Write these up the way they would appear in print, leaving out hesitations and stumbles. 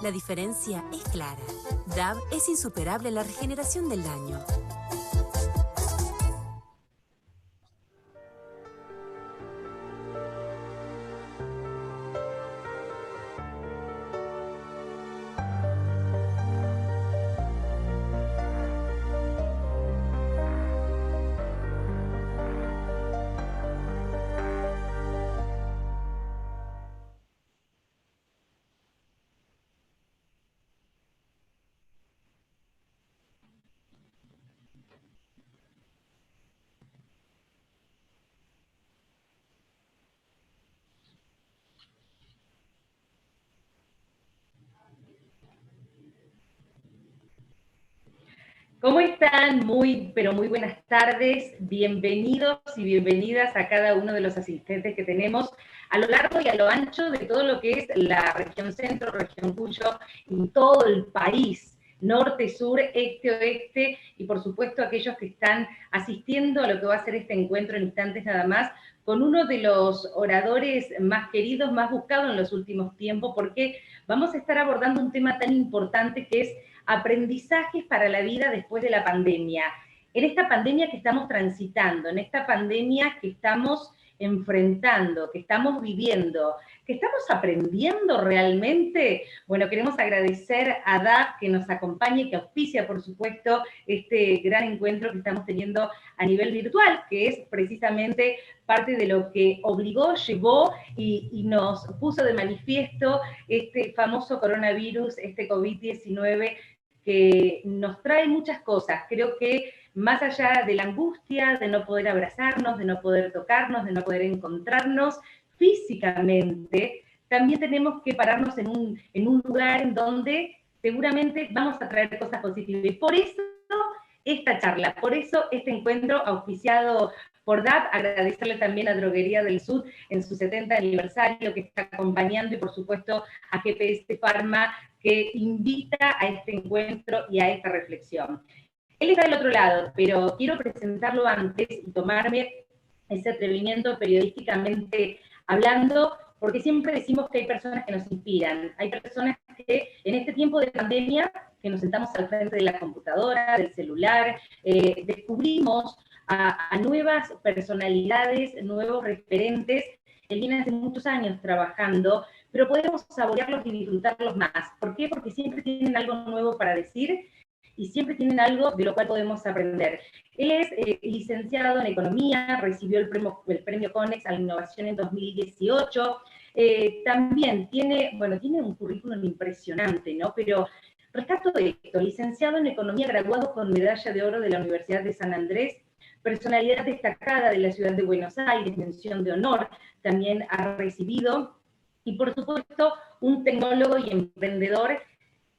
La diferencia es clara. DAB es insuperable en la regeneración del daño. ¿Cómo están? Pero muy buenas tardes. Bienvenidos y bienvenidas a cada uno de los asistentes que tenemos a lo largo y a lo ancho de todo lo que es la región centro, región Cuyo y todo el país, norte, sur, este, oeste, y por supuesto aquellos que están asistiendo a lo que va a ser este encuentro en instantes nada más, con uno de los oradores más queridos, más buscados en los últimos tiempos, porque vamos a estar abordando un tema tan importante que es aprendizajes para la vida después de la pandemia. En esta pandemia que estamos transitando, en esta pandemia que estamos enfrentando, que estamos viviendo, que estamos aprendiendo realmente. Bueno, queremos agradecer a DAB que nos acompañe, que auspicia, por supuesto, este gran encuentro que estamos teniendo a nivel virtual, que es precisamente parte de lo que obligó, llevó y nos puso de manifiesto este famoso coronavirus, este COVID-19, que nos trae muchas cosas. Creo que más allá de la angustia, de no poder abrazarnos, de no poder tocarnos, de no poder encontrarnos físicamente, también tenemos que pararnos en un lugar en donde seguramente vamos a traer cosas positivas. Y por eso esta charla, por eso este encuentro auspiciado por DAB, agradecerle también a Droguería del Sud en su 70 aniversario que está acompañando y por supuesto a GPS Pharma que invita a este encuentro y a esta reflexión. Él está del otro lado, pero quiero presentarlo antes y tomarme ese atrevimiento periodísticamente hablando, porque siempre decimos que hay personas que nos inspiran, hay personas que en este tiempo de pandemia, que nos sentamos al frente de la computadora, del celular, descubrimos a nuevas personalidades, nuevos referentes que vienen hace muchos años trabajando, pero podemos saborearlos y disfrutarlos más. ¿Por qué? Porque siempre tienen algo nuevo para decir y siempre tienen algo de lo cual podemos aprender. Él es licenciado en Economía, recibió el premio CONEX a la Innovación en 2018, también tiene un currículum impresionante, ¿no? Pero rescato de esto, licenciado en Economía, graduado con medalla de oro de la Universidad de San Andrés, personalidad destacada de la ciudad de Buenos Aires, mención de honor, también ha recibido, y por supuesto, un tecnólogo y emprendedor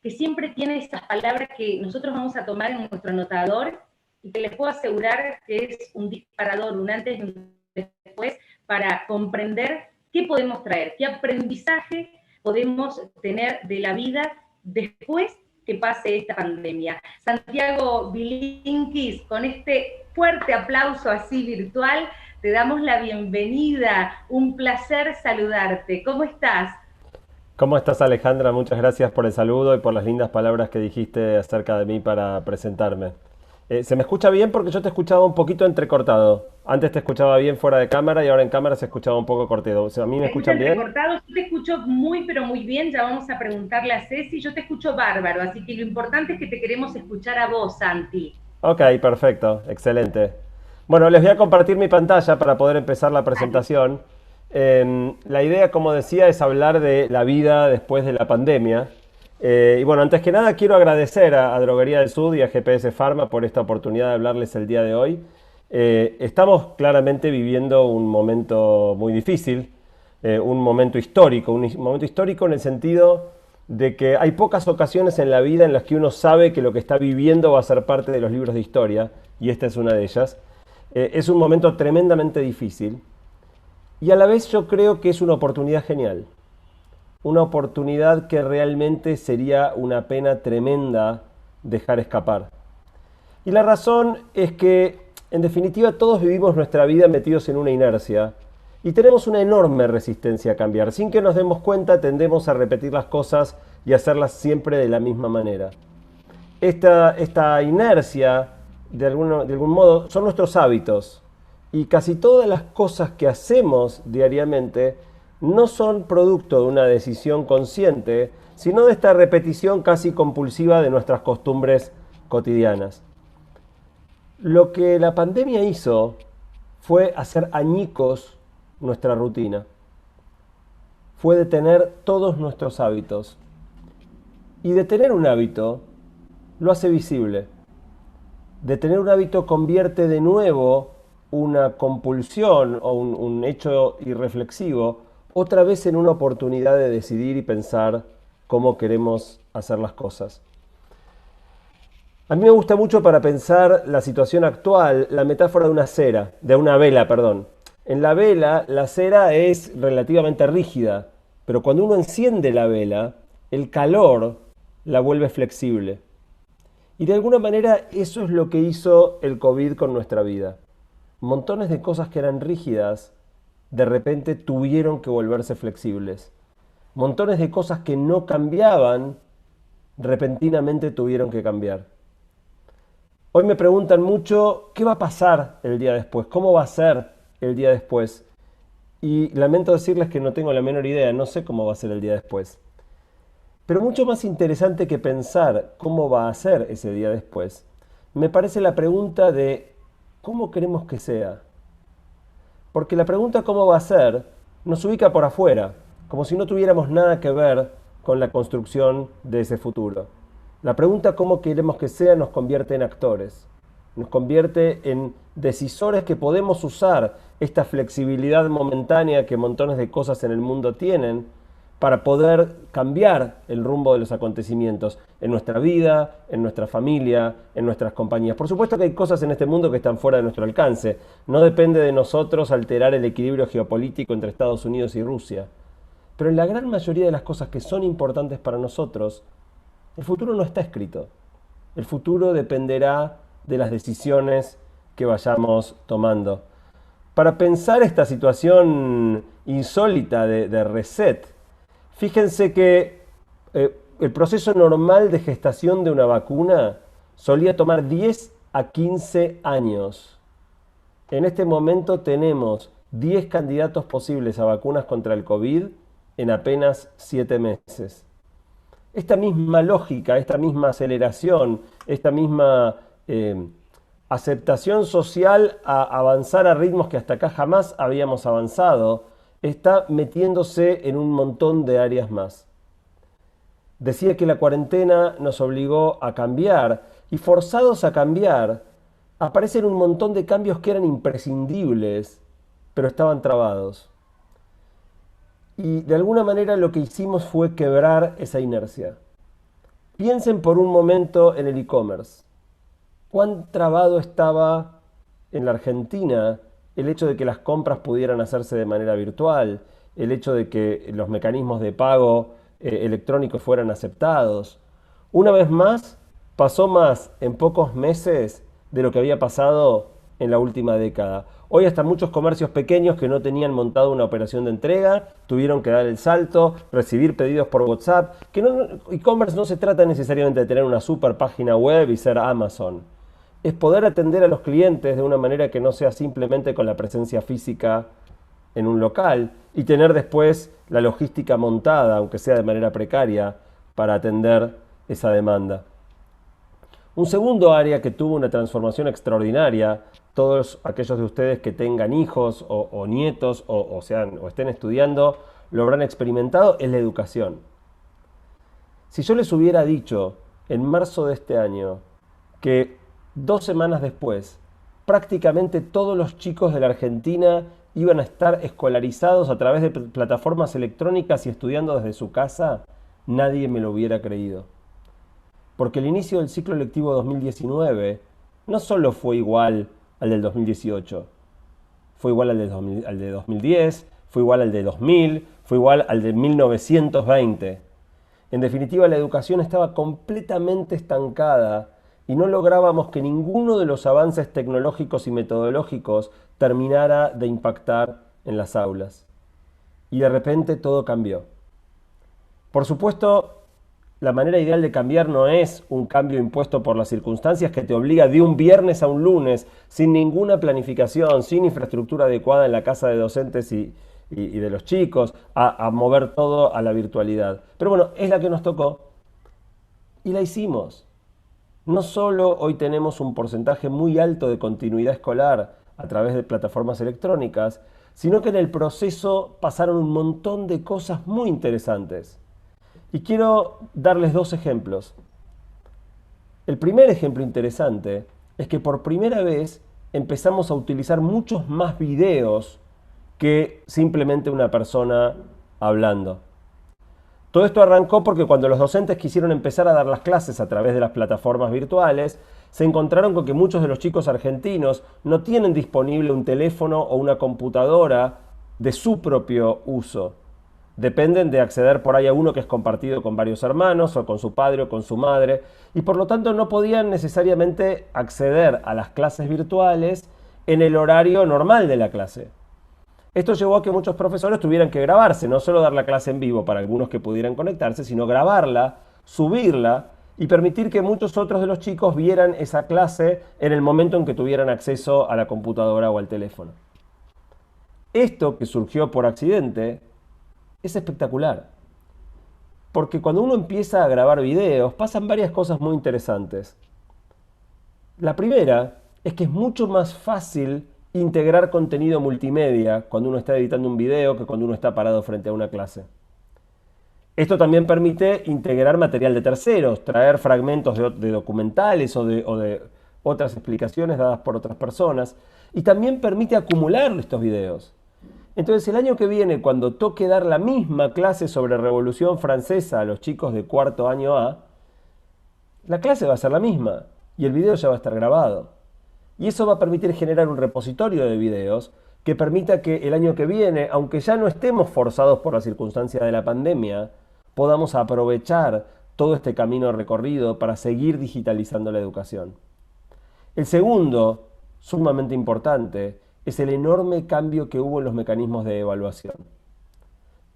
que siempre tiene estas palabras que nosotros vamos a tomar en nuestro anotador y que les puedo asegurar que es un disparador, un antes y un después, para comprender qué podemos traer, qué aprendizaje podemos tener de la vida después que pase esta pandemia. Santiago Bilinkis, con este fuerte aplauso así virtual, te damos la bienvenida. Un placer saludarte. ¿Cómo estás? ¿Cómo estás, Alejandra? Muchas gracias por el saludo y por las lindas palabras que dijiste acerca de mí para presentarme. ¿Se me escucha bien? Porque yo te escuchaba un poquito entrecortado. Antes te escuchaba bien fuera de cámara y ahora en cámara se escuchaba un poco cortado. O sea, ¿a mí me escuchan bien? Entrecortado, yo te escucho muy, pero muy bien. Ya vamos a preguntarle a Ceci. Yo te escucho bárbaro, así que lo importante es que te queremos escuchar a vos, Santi. Ok, perfecto, excelente. Bueno, les voy a compartir mi pantalla para poder empezar la presentación. La idea, como decía, es hablar de la vida después de la pandemia. Y bueno, antes que nada quiero agradecer a Droguería del Sud y a GPS Pharma por esta oportunidad de hablarles el día de hoy. Estamos claramente viviendo un momento muy difícil, un momento histórico en el sentido de que hay pocas ocasiones en la vida en las que uno sabe que lo que está viviendo va a ser parte de los libros de historia, y esta es una de ellas. Es un momento tremendamente difícil y a la vez yo creo que es una oportunidad genial. Una oportunidad que realmente sería una pena tremenda dejar escapar. Y la razón es que, en definitiva, todos vivimos nuestra vida metidos en una inercia y tenemos una enorme resistencia a cambiar. Sin que nos demos cuenta, tendemos a repetir las cosas y hacerlas siempre de la misma manera. Esta inercia, de algún modo, son nuestros hábitos. Y casi todas las cosas que hacemos diariamente no son producto de una decisión consciente, sino de esta repetición casi compulsiva de nuestras costumbres cotidianas. Lo que la pandemia hizo fue hacer añicos nuestra rutina. Fue detener todos nuestros hábitos. Y detener un hábito lo hace visible. Detener un hábito convierte de nuevo una compulsión o un hecho irreflexivo otra vez en una oportunidad de decidir y pensar cómo queremos hacer las cosas. A mí me gusta mucho para pensar la situación actual la metáfora de una vela, perdón. En la vela, la cera es relativamente rígida, pero cuando uno enciende la vela, el calor la vuelve flexible. Y de alguna manera eso es lo que hizo el COVID con nuestra vida. Montones de cosas que eran rígidas, de repente tuvieron que volverse flexibles. Montones de cosas que no cambiaban, repentinamente tuvieron que cambiar. Hoy me preguntan mucho, ¿qué va a pasar el día después? ¿Cómo va a ser el día después? Y lamento decirles que no tengo la menor idea, no sé cómo va a ser el día después. Pero mucho más interesante que pensar cómo va a ser ese día después, me parece la pregunta de ¿cómo queremos que sea? Porque la pregunta cómo va a ser nos ubica por afuera, como si no tuviéramos nada que ver con la construcción de ese futuro. La pregunta cómo queremos que sea nos convierte en actores, nos convierte en decisores que podemos usar esta flexibilidad momentánea que montones de cosas en el mundo tienen para poder cambiar el rumbo de los acontecimientos en nuestra vida, en nuestra familia, en nuestras compañías. Por supuesto que hay cosas en este mundo que están fuera de nuestro alcance. No depende de nosotros alterar el equilibrio geopolítico entre Estados Unidos y Rusia. Pero en la gran mayoría de las cosas que son importantes para nosotros, el futuro no está escrito. El futuro dependerá de las decisiones que vayamos tomando. Para pensar esta situación insólita de reset, fíjense que el proceso normal de gestación de una vacuna solía tomar 10 a 15 años. En este momento tenemos 10 candidatos posibles a vacunas contra el COVID en apenas 7 meses. Esta misma lógica, esta misma aceleración, esta misma aceptación social a avanzar a ritmos que hasta acá jamás habíamos avanzado, está metiéndose en un montón de áreas más. Decía que la cuarentena nos obligó a cambiar y forzados a cambiar, aparecen un montón de cambios que eran imprescindibles, pero estaban trabados. Y de alguna manera lo que hicimos fue quebrar esa inercia. Piensen por un momento en el e-commerce. ¿Cuán trabado estaba en la Argentina el hecho de que las compras pudieran hacerse de manera virtual, el hecho de que los mecanismos de pago electrónicos fueran aceptados? Una vez más, pasó más en pocos meses de lo que había pasado en la última década. Hoy hasta muchos comercios pequeños que no tenían montado una operación de entrega tuvieron que dar el salto, recibir pedidos por WhatsApp. E-commerce no se trata necesariamente de tener una super página web y ser Amazon. Es poder atender a los clientes de una manera que no sea simplemente con la presencia física en un local y tener después la logística montada, aunque sea de manera precaria, para atender esa demanda. Un segundo área que tuvo una transformación extraordinaria, todos aquellos de ustedes que tengan hijos o nietos o estén estudiando, lo habrán experimentado, es la educación. Si yo les hubiera dicho en marzo de este año que 2 semanas después prácticamente todos los chicos de la Argentina iban a estar escolarizados a través de plataformas electrónicas y estudiando desde su casa, nadie me lo hubiera creído. Porque el inicio del ciclo lectivo 2019 no solo fue igual al del 2018, fue igual al de 2010, fue igual al de 2000, fue igual al de 1920. En definitiva, la educación estaba completamente estancada y no lográbamos que ninguno de los avances tecnológicos y metodológicos terminara de impactar en las aulas. Y de repente todo cambió. Por supuesto, la manera ideal de cambiar no es un cambio impuesto por las circunstancias que te obliga de un viernes a un lunes, sin ninguna planificación, sin infraestructura adecuada en la casa de docentes y de los chicos, a mover todo a la virtualidad. Pero bueno, es la que nos tocó y la hicimos. No solo hoy tenemos un porcentaje muy alto de continuidad escolar a través de plataformas electrónicas, sino que en el proceso pasaron un montón de cosas muy interesantes. Y quiero darles dos ejemplos. El primer ejemplo interesante es que por primera vez empezamos a utilizar muchos más videos que simplemente una persona hablando. Todo esto arrancó porque cuando los docentes quisieron empezar a dar las clases a través de las plataformas virtuales, se encontraron con que muchos de los chicos argentinos no tienen disponible un teléfono o una computadora de su propio uso. Dependen de acceder por ahí a uno que es compartido con varios hermanos o con su padre o con su madre y por lo tanto no podían necesariamente acceder a las clases virtuales en el horario normal de la clase. Esto llevó a que muchos profesores tuvieran que grabarse, no solo dar la clase en vivo para algunos que pudieran conectarse, sino grabarla, subirla y permitir que muchos otros de los chicos vieran esa clase en el momento en que tuvieran acceso a la computadora o al teléfono. Esto que surgió por accidente es espectacular, porque cuando uno empieza a grabar videos pasan varias cosas muy interesantes. La primera es que es mucho más fácil integrar contenido multimedia cuando uno está editando un video que cuando uno está parado frente a una clase. Esto también permite integrar material de terceros, traer fragmentos de documentales o de otras explicaciones dadas por otras personas y también permite acumular estos videos. Entonces el año que viene, cuando toque dar la misma clase sobre Revolución Francesa a los chicos de cuarto año A, la clase va a ser la misma y el video ya va a estar grabado. Y eso va a permitir generar un repositorio de videos que permita que el año que viene, aunque ya no estemos forzados por la circunstancia de la pandemia, podamos aprovechar todo este camino recorrido para seguir digitalizando la educación. El segundo, sumamente importante, es el enorme cambio que hubo en los mecanismos de evaluación.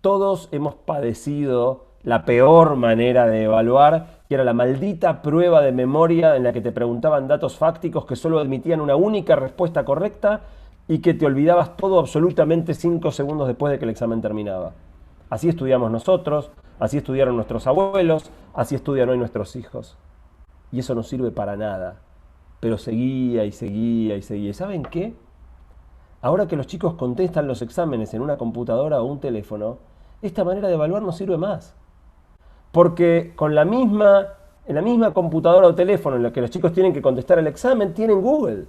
Todos hemos padecido la peor manera de evaluar, que era la maldita prueba de memoria en la que te preguntaban datos fácticos que solo admitían una única respuesta correcta y que te olvidabas todo absolutamente 5 segundos después de que el examen terminaba. Así estudiamos nosotros, así estudiaron nuestros abuelos, así estudian hoy nuestros hijos. Y eso no sirve para nada. Pero seguía y seguía y seguía. ¿Y saben qué? Ahora que los chicos contestan los exámenes en una computadora o un teléfono, esta manera de evaluar no sirve más. Porque en la misma computadora o teléfono en la que los chicos tienen que contestar el examen, tienen Google.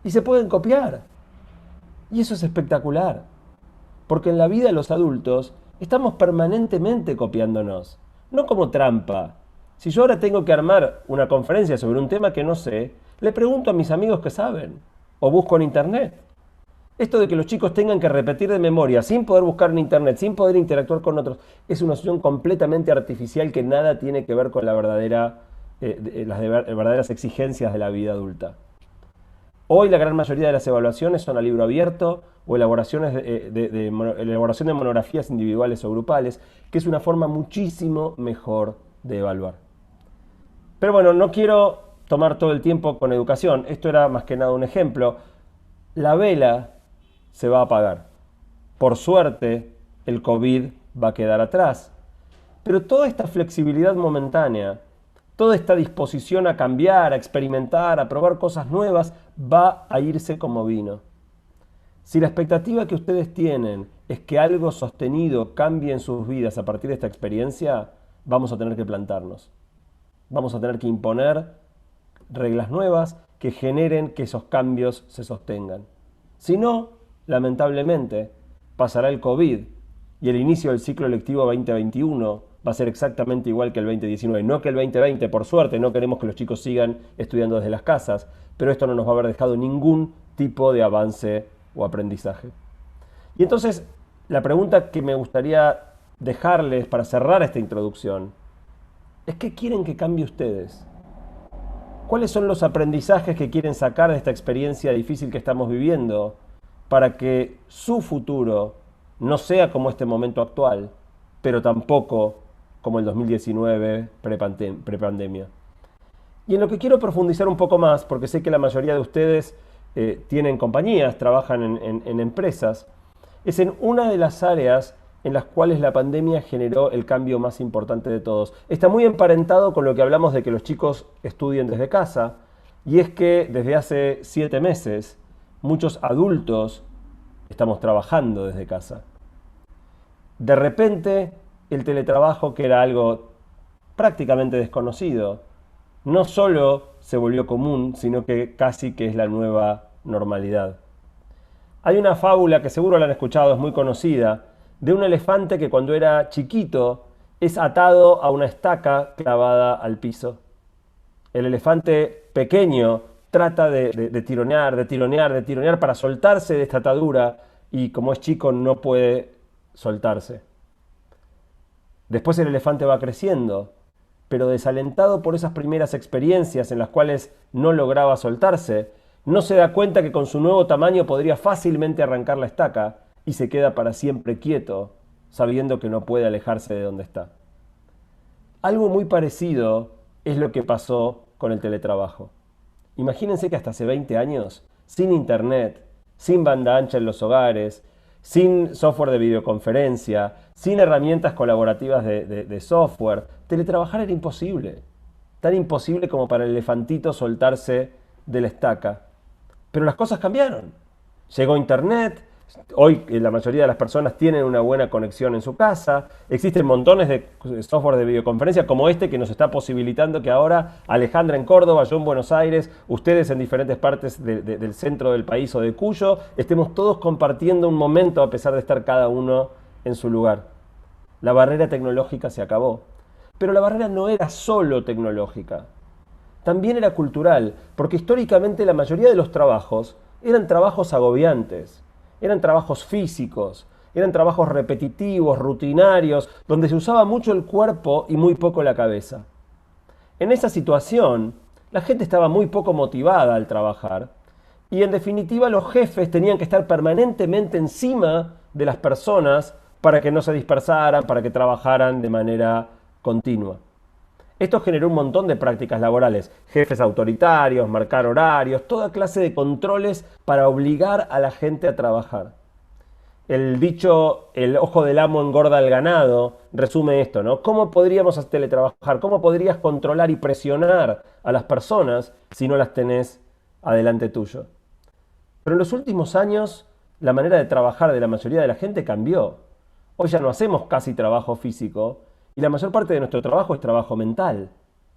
Y se pueden copiar. Y eso es espectacular. Porque en la vida de los adultos estamos permanentemente copiándonos. No como trampa. Si yo ahora tengo que armar una conferencia sobre un tema que no sé, le pregunto a mis amigos que saben. O busco en internet. Esto de que los chicos tengan que repetir de memoria sin poder buscar en internet, sin poder interactuar con otros, es una situación completamente artificial que nada tiene que ver con las verdaderas exigencias de la vida adulta. Hoy la gran mayoría de las evaluaciones son a libro abierto o elaboración de monografías individuales o grupales, que es una forma muchísimo mejor de evaluar. Pero bueno, no quiero tomar todo el tiempo con educación. Esto era más que nada un ejemplo. La vela se va a apagar. Por suerte, el COVID va a quedar atrás. Pero toda esta flexibilidad momentánea, toda esta disposición a cambiar, a experimentar, a probar cosas nuevas, va a irse como vino. Si la expectativa que ustedes tienen es que algo sostenido cambie en sus vidas a partir de esta experiencia, vamos a tener que plantarnos. Vamos a tener que imponer reglas nuevas que generen que esos cambios se sostengan. Si no, lamentablemente, pasará el COVID y el inicio del ciclo lectivo 2021 va a ser exactamente igual que el 2019. No que el 2020, por suerte, no queremos que los chicos sigan estudiando desde las casas, pero esto no nos va a haber dejado ningún tipo de avance o aprendizaje. Y entonces, la pregunta que me gustaría dejarles para cerrar esta introducción es: ¿qué quieren que cambie ustedes? ¿Cuáles son los aprendizajes que quieren sacar de esta experiencia difícil que estamos viviendo para que su futuro no sea como este momento actual, pero tampoco como el 2019 prepandemia. Y en lo que quiero profundizar un poco más, porque sé que la mayoría de ustedes tienen compañías, trabajan en empresas, es en una de las áreas en las cuales la pandemia generó el cambio más importante de todos. Está muy emparentado con lo que hablamos de que los chicos estudien desde casa, y es que desde hace 7 meses muchos adultos estamos trabajando desde casa. De repente, el teletrabajo, que era algo prácticamente desconocido, no solo se volvió común, sino que casi que es la nueva normalidad. Hay una fábula que seguro la han escuchado, es muy conocida, de un elefante que cuando era chiquito es atado a una estaca clavada al piso. El elefante pequeño trata de tironear para soltarse de esta atadura y como es chico no puede soltarse. Después el elefante va creciendo, pero desalentado por esas primeras experiencias en las cuales no lograba soltarse, no se da cuenta que con su nuevo tamaño podría fácilmente arrancar la estaca y se queda para siempre quieto, sabiendo que no puede alejarse de donde está. Algo muy parecido es lo que pasó con el teletrabajo. Imagínense que hasta hace 20 años, sin internet, sin banda ancha en los hogares, sin software de videoconferencia, sin herramientas colaborativas de software, teletrabajar era imposible. Tan imposible como para el elefantito soltarse de la estaca. Pero las cosas cambiaron. Llegó internet. Hoy la mayoría de las personas tienen una buena conexión en su casa. Existen montones de software de videoconferencia como este que nos está posibilitando que ahora Alejandra en Córdoba, yo en Buenos Aires, ustedes en diferentes partes del centro del país o de Cuyo, estemos todos compartiendo un momento a pesar de estar cada uno en su lugar. La barrera tecnológica se acabó. Pero la barrera no era solo tecnológica. También era cultural, porque históricamente la mayoría de los trabajos eran trabajos agobiantes. Eran trabajos físicos, eran trabajos repetitivos, rutinarios, donde se usaba mucho el cuerpo y muy poco la cabeza. En esa situación, la gente estaba muy poco motivada al trabajar y en definitiva los jefes tenían que estar permanentemente encima de las personas para que no se dispersaran, para que trabajaran de manera continua. Esto generó un montón de prácticas laborales, jefes autoritarios, marcar horarios, toda clase de controles para obligar a la gente a trabajar. El dicho, el ojo del amo engorda al ganado, resume esto, ¿no? ¿Cómo podríamos teletrabajar? ¿Cómo podrías controlar y presionar a las personas si no las tenés adelante tuyo? Pero en los últimos años, la manera de trabajar de la mayoría de la gente cambió. Hoy ya no hacemos casi trabajo físico, y la mayor parte de nuestro trabajo es trabajo mental,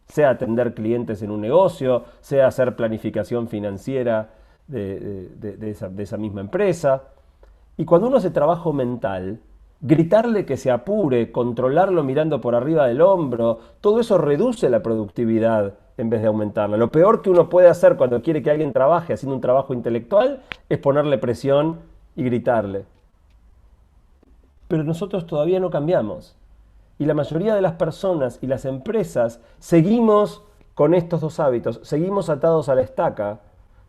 sea atender clientes en un negocio, sea hacer planificación financiera de esa misma empresa. Y cuando uno hace trabajo mental, gritarle que se apure, controlarlo mirando por arriba del hombro, todo eso reduce la productividad en vez de aumentarla. Lo peor que uno puede hacer cuando quiere que alguien trabaje haciendo un trabajo intelectual es ponerle presión y gritarle. Pero nosotros todavía no cambiamos. Y la mayoría de las personas y las empresas seguimos con estos dos hábitos, seguimos atados a la estaca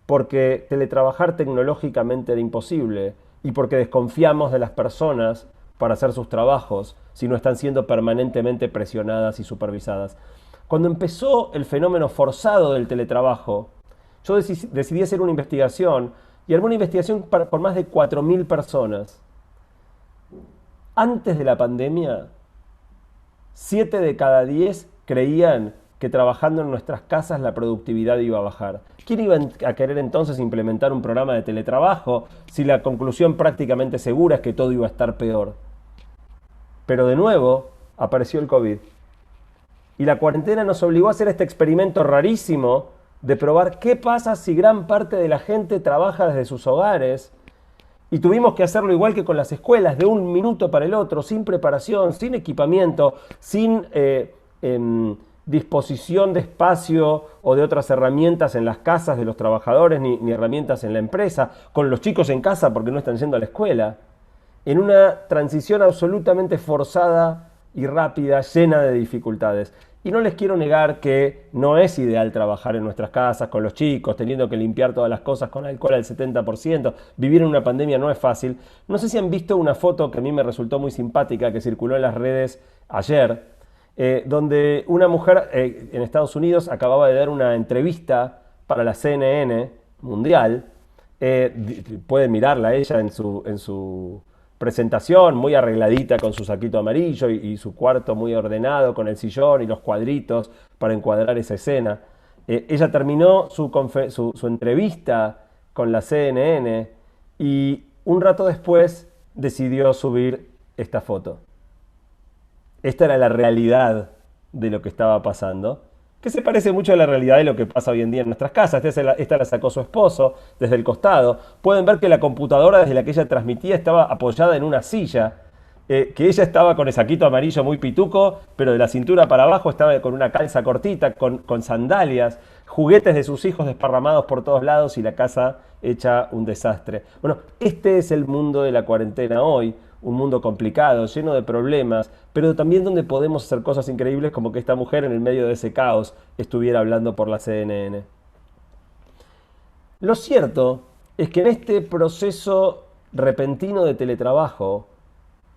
porque teletrabajar tecnológicamente era imposible y porque desconfiamos de las personas para hacer sus trabajos si no están siendo permanentemente presionadas y supervisadas. Cuando empezó el fenómeno forzado del teletrabajo, yo decidí hacer una investigación y armé una investigación por más de 4.000 personas. Antes de la pandemia, 7 de cada 10 creían que trabajando en nuestras casas la productividad iba a bajar. ¿Quién iba a querer entonces implementar un programa de teletrabajo si la conclusión prácticamente segura es que todo iba a estar peor? Pero de nuevo apareció el COVID. Y la cuarentena nos obligó a hacer este experimento rarísimo de probar qué pasa si gran parte de la gente trabaja desde sus hogares. Y tuvimos que hacerlo igual que con las escuelas, de un minuto para el otro, sin preparación, sin equipamiento, sin disposición de espacio o de otras herramientas en las casas de los trabajadores, ni herramientas en la empresa, con los chicos en casa porque no están yendo a la escuela, en una transición absolutamente forzada y rápida, llena de dificultades. Y no les quiero negar que no es ideal trabajar en nuestras casas con los chicos, teniendo que limpiar todas las cosas con alcohol al 70%. Vivir en una pandemia no es fácil. No sé si han visto una foto que a mí me resultó muy simpática, que circuló en las redes ayer, donde una mujer en Estados Unidos acababa de dar una entrevista para la CNN mundial. Puede mirarla ella en su presentación, muy arregladita con su saquito amarillo y su cuarto muy ordenado con el sillón y los cuadritos para encuadrar esa escena. Ella terminó su entrevista con la CNN y un rato después decidió subir esta foto. Esta era la realidad de lo que estaba pasando, que se parece mucho a la realidad de lo que pasa hoy en día en nuestras casas. Esta la sacó su esposo desde el costado. Pueden ver que la computadora desde la que ella transmitía estaba apoyada en una silla, que ella estaba con el saquito amarillo muy pituco, pero de la cintura para abajo estaba con una calza cortita, con sandalias, juguetes de sus hijos desparramados por todos lados y la casa hecha un desastre. Bueno, este es el mundo de la cuarentena hoy. Un mundo complicado, lleno de problemas, pero también donde podemos hacer cosas increíbles como que esta mujer en el medio de ese caos estuviera hablando por la CNN. Lo cierto es que en este proceso repentino de teletrabajo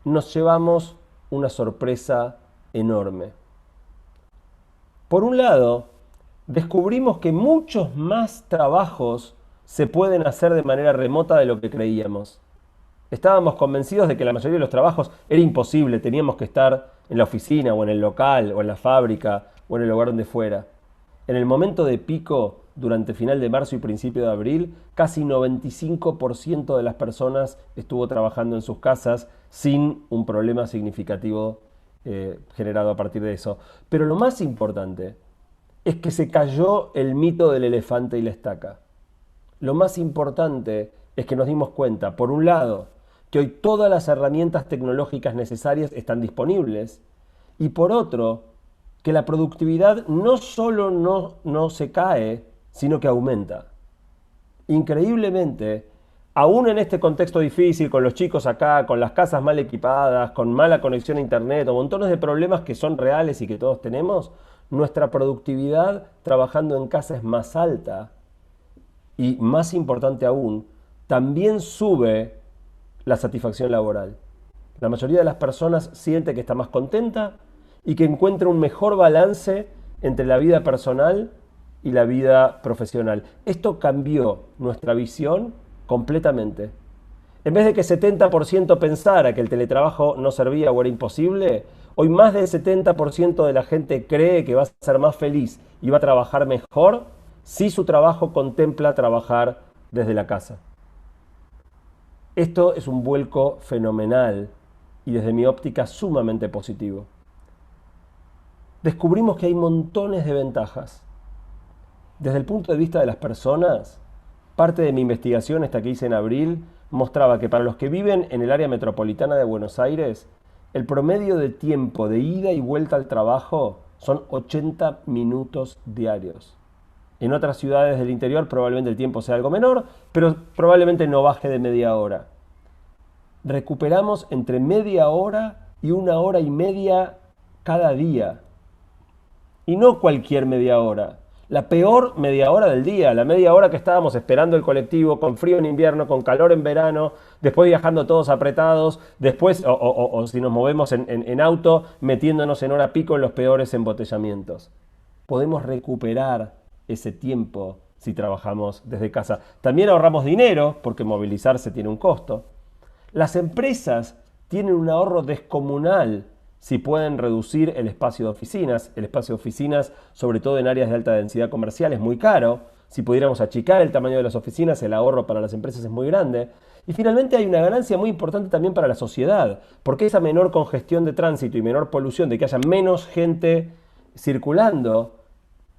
nos llevamos una sorpresa enorme. Por un lado, descubrimos que muchos más trabajos se pueden hacer de manera remota de lo que creíamos. Estábamos convencidos de que la mayoría de los trabajos era imposible, teníamos que estar en la oficina o en el local o en la fábrica o en el lugar donde fuera. En el momento de pico, durante final de marzo y principio de abril, casi 95% de las personas estuvo trabajando en sus casas sin un problema significativo generado a partir de eso. Pero lo más importante es que se cayó el mito del elefante y la estaca. Lo más importante es que nos dimos cuenta, por un lado, que hoy todas las herramientas tecnológicas necesarias están disponibles, y por otro, que la productividad no solo no se cae, sino que aumenta. Increíblemente, aún en este contexto difícil, con los chicos acá, con las casas mal equipadas, con mala conexión a internet, o montones de problemas que son reales y que todos tenemos, nuestra productividad trabajando en casa es más alta, y más importante aún, también sube la satisfacción laboral. La mayoría de las personas siente que está más contenta y que encuentra un mejor balance entre la vida personal y la vida profesional. Esto cambió nuestra visión completamente. En vez de que 70% pensara que el teletrabajo no servía o era imposible, hoy más del 70% de la gente cree que va a ser más feliz y va a trabajar mejor si su trabajo contempla trabajar desde la casa. Esto es un vuelco fenomenal y desde mi óptica sumamente positivo. Descubrimos que hay montones de ventajas. Desde el punto de vista de las personas, parte de mi investigación, esta que hice en abril, mostraba que para los que viven en el área metropolitana de Buenos Aires, el promedio de tiempo de ida y vuelta al trabajo son 80 minutos diarios. En otras ciudades del interior probablemente el tiempo sea algo menor, pero probablemente no baje de media hora. Recuperamos entre media hora y 1 hora y media cada día. Y no cualquier media hora. La peor media hora del día, la media hora que estábamos esperando el colectivo, con frío en invierno, con calor en verano, después viajando todos apretados, después, o si nos movemos en auto, metiéndonos en hora pico en los peores embotellamientos. Podemos recuperar ese tiempo si trabajamos desde casa. También ahorramos dinero, porque movilizarse tiene un costo. Las empresas tienen un ahorro descomunal si pueden reducir el espacio de oficinas. El espacio de oficinas, sobre todo en áreas de alta densidad comercial, es muy caro. Si pudiéramos achicar el tamaño de las oficinas, el ahorro para las empresas es muy grande. Y finalmente hay una ganancia muy importante también para la sociedad, porque esa menor congestión de tránsito y menor polución, de que haya menos gente circulando,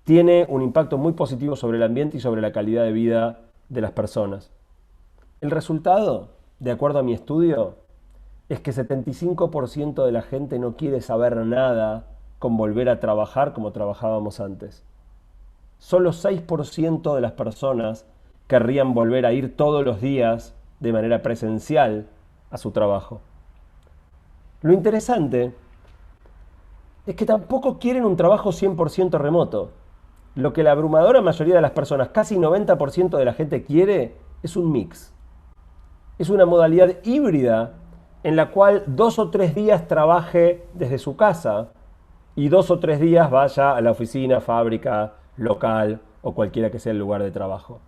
tiene un impacto muy positivo sobre el ambiente y sobre la calidad de vida de las personas. El resultado, de acuerdo a mi estudio, es que 75% de la gente no quiere saber nada con volver a trabajar como trabajábamos antes. Solo 6% de las personas querrían volver a ir todos los días de manera presencial a su trabajo. Lo interesante es que tampoco quieren un trabajo 100% remoto. Lo que la abrumadora mayoría de las personas, casi 90% de la gente quiere, es un mix. Es una modalidad híbrida en la cual 2 o 3 días trabaje desde su casa y 2 o 3 días vaya a la oficina, fábrica, local o cualquiera que sea el lugar de trabajo.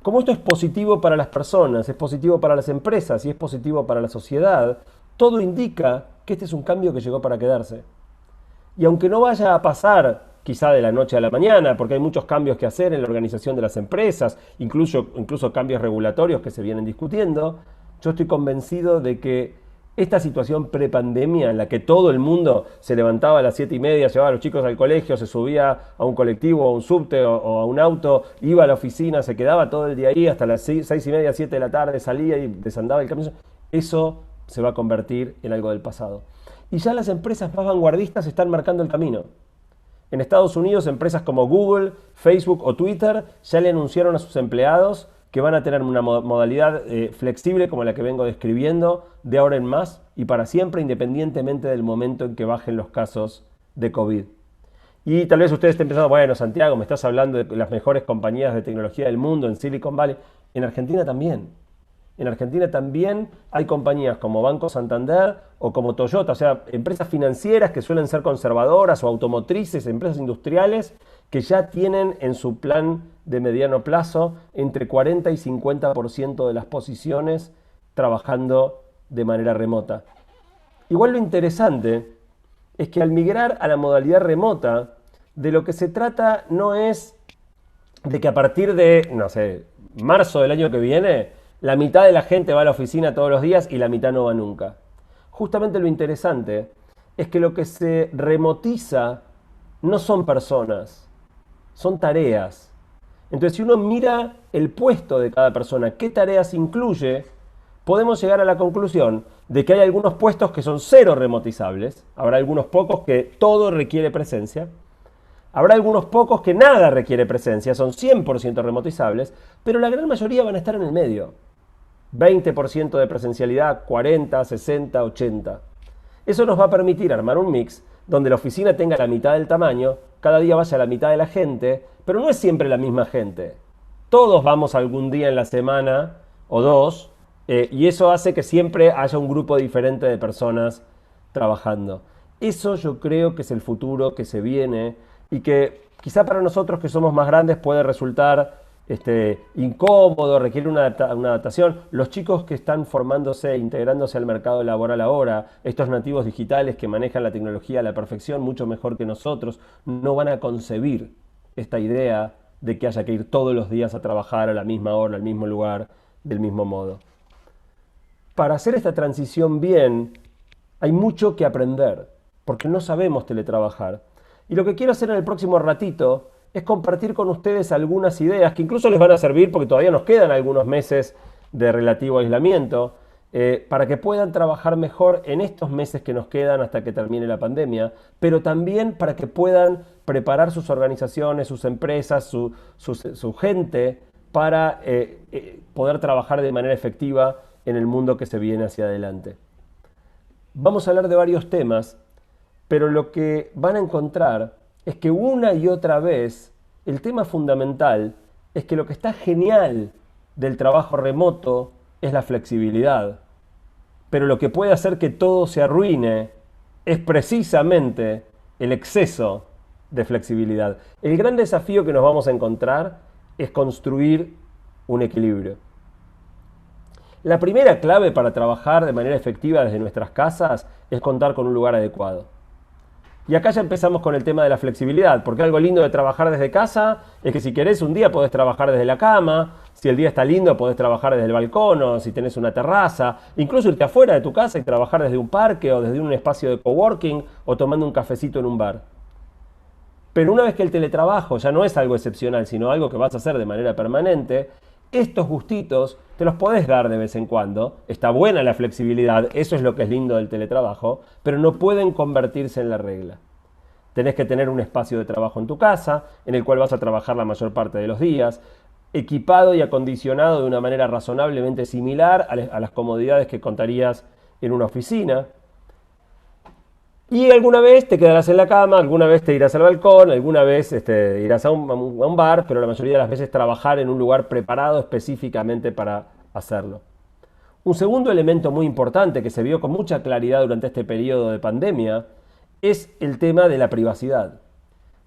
Como esto es positivo para las personas, es positivo para las empresas y es positivo para la sociedad, todo indica que este es un cambio que llegó para quedarse. Y aunque no vaya a pasar quizá de la noche a la mañana, porque hay muchos cambios que hacer en la organización de las empresas, incluso cambios regulatorios que se vienen discutiendo, yo estoy convencido de que esta situación prepandemia en la que todo el mundo se levantaba a las 7:30, llevaba a los chicos al colegio, se subía a un colectivo, a un subte o a un auto, iba a la oficina, se quedaba todo el día ahí hasta las 6:30, 7 de la tarde, salía y desandaba el camión, eso se va a convertir en algo del pasado. Y ya las empresas más vanguardistas están marcando el camino. En Estados Unidos, empresas como Google, Facebook o Twitter ya le anunciaron a sus empleados que van a tener una modalidad flexible como la que vengo describiendo de ahora en más y para siempre, independientemente del momento en que bajen los casos de COVID. Y tal vez ustedes estén pensando, bueno, Santiago, me estás hablando de las mejores compañías de tecnología del mundo en Silicon Valley. En Argentina también. En Argentina también hay compañías como Banco Santander o como Toyota, o sea, empresas financieras que suelen ser conservadoras o automotrices, empresas industriales que ya tienen en su plan de mediano plazo entre 40 y 50% de las posiciones trabajando de manera remota. Igual lo interesante es que al migrar a la modalidad remota, de lo que se trata no es de que a partir de, no sé, marzo del año que viene, la mitad de la gente va a la oficina todos los días y la mitad no va nunca. Justamente lo interesante es que lo que se remotiza no son personas, son tareas. Entonces, si uno mira el puesto de cada persona, qué tareas incluye, podemos llegar a la conclusión de que hay algunos puestos que son cero remotizables, habrá algunos pocos que todo requiere presencia, habrá algunos pocos que nada requiere presencia, son 100% remotizables, pero la gran mayoría van a estar en el medio. 20% de presencialidad, 40, 60, 80. Eso nos va a permitir armar un mix donde la oficina tenga la mitad del tamaño, cada día vaya la mitad de la gente, pero no es siempre la misma gente. Todos vamos algún día en la semana o dos, y eso hace que siempre haya un grupo diferente de personas trabajando. Eso yo creo que es el futuro que se viene y que quizá para nosotros que somos más grandes puede resultar incómodo, requiere una adaptación. Los chicos que están formándose, integrándose al mercado laboral ahora, estos nativos digitales que manejan la tecnología a la perfección, mucho mejor que nosotros, no van a concebir esta idea de que haya que ir todos los días a trabajar a la misma hora, al mismo lugar, del mismo modo. Para hacer esta transición bien, hay mucho que aprender, porque no sabemos teletrabajar. Y lo que quiero hacer en el próximo ratito es compartir con ustedes algunas ideas que incluso les van a servir porque todavía nos quedan algunos meses de relativo aislamiento para que puedan trabajar mejor en estos meses que nos quedan hasta que termine la pandemia, pero también para que puedan preparar sus organizaciones, sus empresas, su gente para poder trabajar de manera efectiva en el mundo que se viene hacia adelante. Vamos a hablar de varios temas, pero lo que van a encontrar es que una y otra vez el tema fundamental es que lo que está genial del trabajo remoto es la flexibilidad. Pero lo que puede hacer que todo se arruine es precisamente el exceso de flexibilidad. El gran desafío que nos vamos a encontrar es construir un equilibrio. La primera clave para trabajar de manera efectiva desde nuestras casas es contar con un lugar adecuado. Y acá ya empezamos con el tema de la flexibilidad, porque algo lindo de trabajar desde casa es que si querés un día podés trabajar desde la cama, si el día está lindo podés trabajar desde el balcón o si tenés una terraza, incluso irte afuera de tu casa y trabajar desde un parque o desde un espacio de coworking o tomando un cafecito en un bar. Pero una vez que el teletrabajo ya no es algo excepcional, sino algo que vas a hacer de manera permanente, estos gustitos te los podés dar de vez en cuando. Está buena la flexibilidad, eso es lo que es lindo del teletrabajo, pero no pueden convertirse en la regla. Tenés que tener un espacio de trabajo en tu casa, en el cual vas a trabajar la mayor parte de los días, equipado y acondicionado de una manera razonablemente similar a las comodidades que contarías en una oficina. Y alguna vez te quedarás en la cama, alguna vez te irás al balcón, alguna vez irás a un bar, pero la mayoría de las veces trabajar en un lugar preparado específicamente para hacerlo. Un segundo elemento muy importante que se vio con mucha claridad durante este periodo de pandemia es el tema de la privacidad.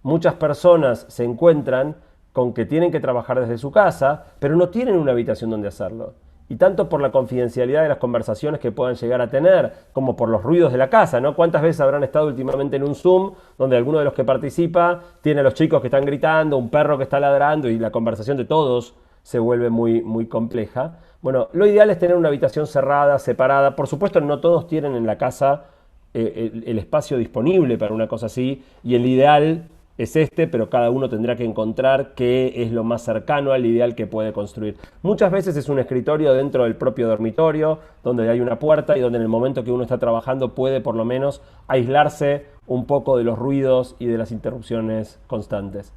Muchas personas se encuentran con que tienen que trabajar desde su casa, pero no tienen una habitación donde hacerlo. Y tanto por la confidencialidad de las conversaciones que puedan llegar a tener, como por los ruidos de la casa, ¿no? ¿Cuántas veces habrán estado últimamente en un Zoom donde alguno de los que participa tiene a los chicos que están gritando, un perro que está ladrando y la conversación de todos se vuelve muy, muy compleja? Bueno, lo ideal es tener una habitación cerrada, separada. Por supuesto, no todos tienen en la casa el espacio disponible para una cosa así, y el ideal es este, pero cada uno tendrá que encontrar qué es lo más cercano al ideal que puede construir. Muchas veces es un escritorio dentro del propio dormitorio, donde hay una puerta y donde en el momento que uno está trabajando puede por lo menos aislarse un poco de los ruidos y de las interrupciones constantes.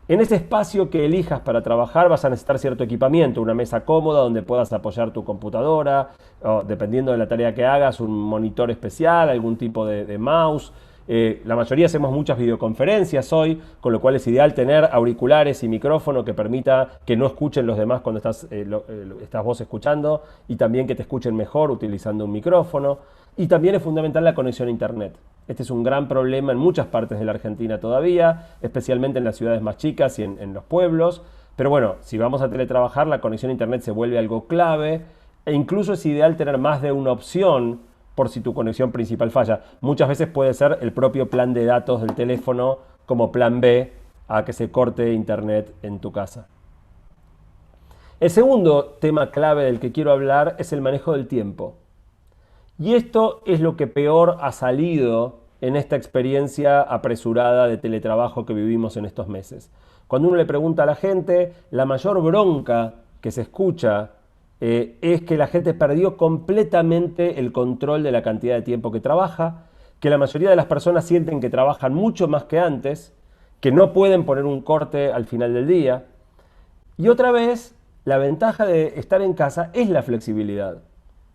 En ese espacio que elijas para trabajar vas a necesitar cierto equipamiento, una mesa cómoda donde puedas apoyar tu computadora, o, dependiendo de la tarea que hagas, un monitor especial, algún tipo de mouse. La mayoría hacemos muchas videoconferencias hoy, con lo cual es ideal tener auriculares y micrófono que permita que no escuchen los demás cuando estás vos escuchando, y también que te escuchen mejor utilizando un micrófono. Y también es fundamental la conexión a internet. Este es un gran problema en muchas partes de la Argentina todavía, especialmente en las ciudades más chicas y en los pueblos. Pero bueno, si vamos a teletrabajar, la conexión a internet se vuelve algo clave, e incluso es ideal tener más de una opción por si tu conexión principal falla. Muchas veces puede ser el propio plan de datos del teléfono como plan B a que se corte internet en tu casa. El segundo tema clave del que quiero hablar es el manejo del tiempo. Y esto es lo que peor ha salido en esta experiencia apresurada de teletrabajo que vivimos en estos meses. Cuando uno le pregunta a la gente, la mayor bronca que se escucha es que la gente perdió completamente el control de la cantidad de tiempo que trabaja, que la mayoría de las personas sienten que trabajan mucho más que antes, que no pueden poner un corte al final del día. Y otra vez, la ventaja de estar en casa es la flexibilidad.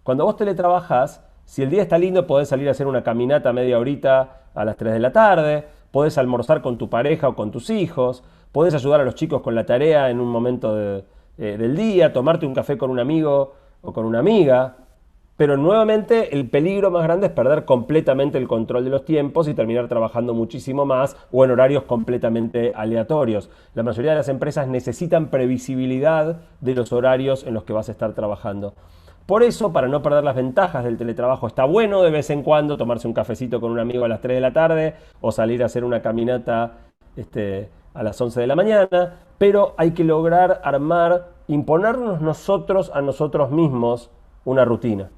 Cuando vos teletrabajás, si el día está lindo, podés salir a hacer una caminata media horita a las 3 de la tarde, podés almorzar con tu pareja o con tus hijos, podés ayudar a los chicos con la tarea en un momento del día, tomarte un café con un amigo o con una amiga. Pero nuevamente el peligro más grande es perder completamente el control de los tiempos y terminar trabajando muchísimo más o en horarios completamente aleatorios. La mayoría de las empresas necesitan previsibilidad de los horarios en los que vas a estar trabajando. Por eso, para no perder las ventajas del teletrabajo, está bueno de vez en cuando tomarse un cafecito con un amigo a las 3 de la tarde o salir a hacer una caminata a las 11 de la mañana, pero hay que lograr imponernos nosotros a nosotros mismos una rutina.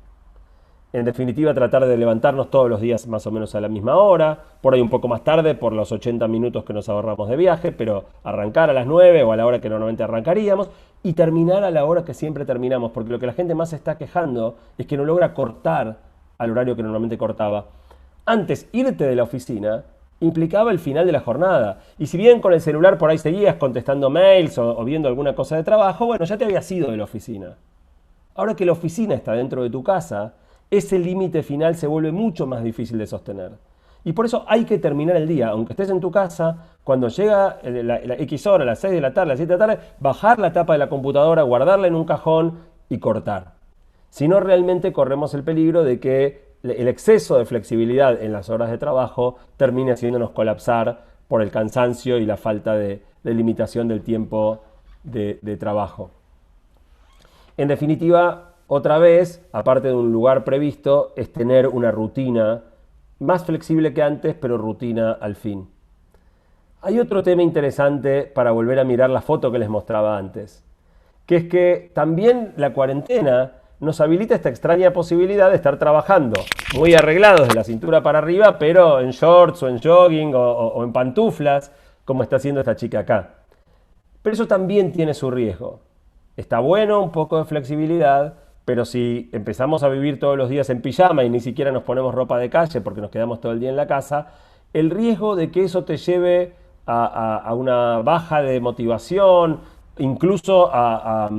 En definitiva, tratar de levantarnos todos los días más o menos a la misma hora, por ahí un poco más tarde por los 80 minutos que nos ahorramos de viaje, pero arrancar a las 9 o a la hora que normalmente arrancaríamos y terminar a la hora que siempre terminamos, porque lo que la gente más se está quejando es que no logra cortar al horario que normalmente cortaba. Antes, irte de la oficina implicaba el final de la jornada, y si bien con el celular por ahí seguías contestando mails o viendo alguna cosa de trabajo, bueno, ya te habías ido de la oficina. Ahora que la oficina está dentro de tu casa, ese límite final se vuelve mucho más difícil de sostener. Y por eso hay que terminar el día, aunque estés en tu casa, cuando llega la X hora, las 6 de la tarde, las 7 de la tarde, bajar la tapa de la computadora, guardarla en un cajón y cortar. Si no, realmente corremos el peligro de que el exceso de flexibilidad en las horas de trabajo termine haciéndonos colapsar por el cansancio y la falta de limitación del tiempo de trabajo. En definitiva, otra vez, aparte de un lugar previsto, es tener una rutina más flexible que antes, pero rutina al fin. Hay otro tema interesante para volver a mirar la foto que les mostraba antes, que es que también la cuarentena nos habilita esta extraña posibilidad de estar trabajando muy arreglados de la cintura para arriba, pero en shorts o en jogging o en pantuflas, como está haciendo esta chica acá. Pero eso también tiene su riesgo. Está bueno un poco de flexibilidad, pero si empezamos a vivir todos los días en pijama y ni siquiera nos ponemos ropa de calle porque nos quedamos todo el día en la casa, el riesgo de que eso te lleve a una baja de motivación, incluso a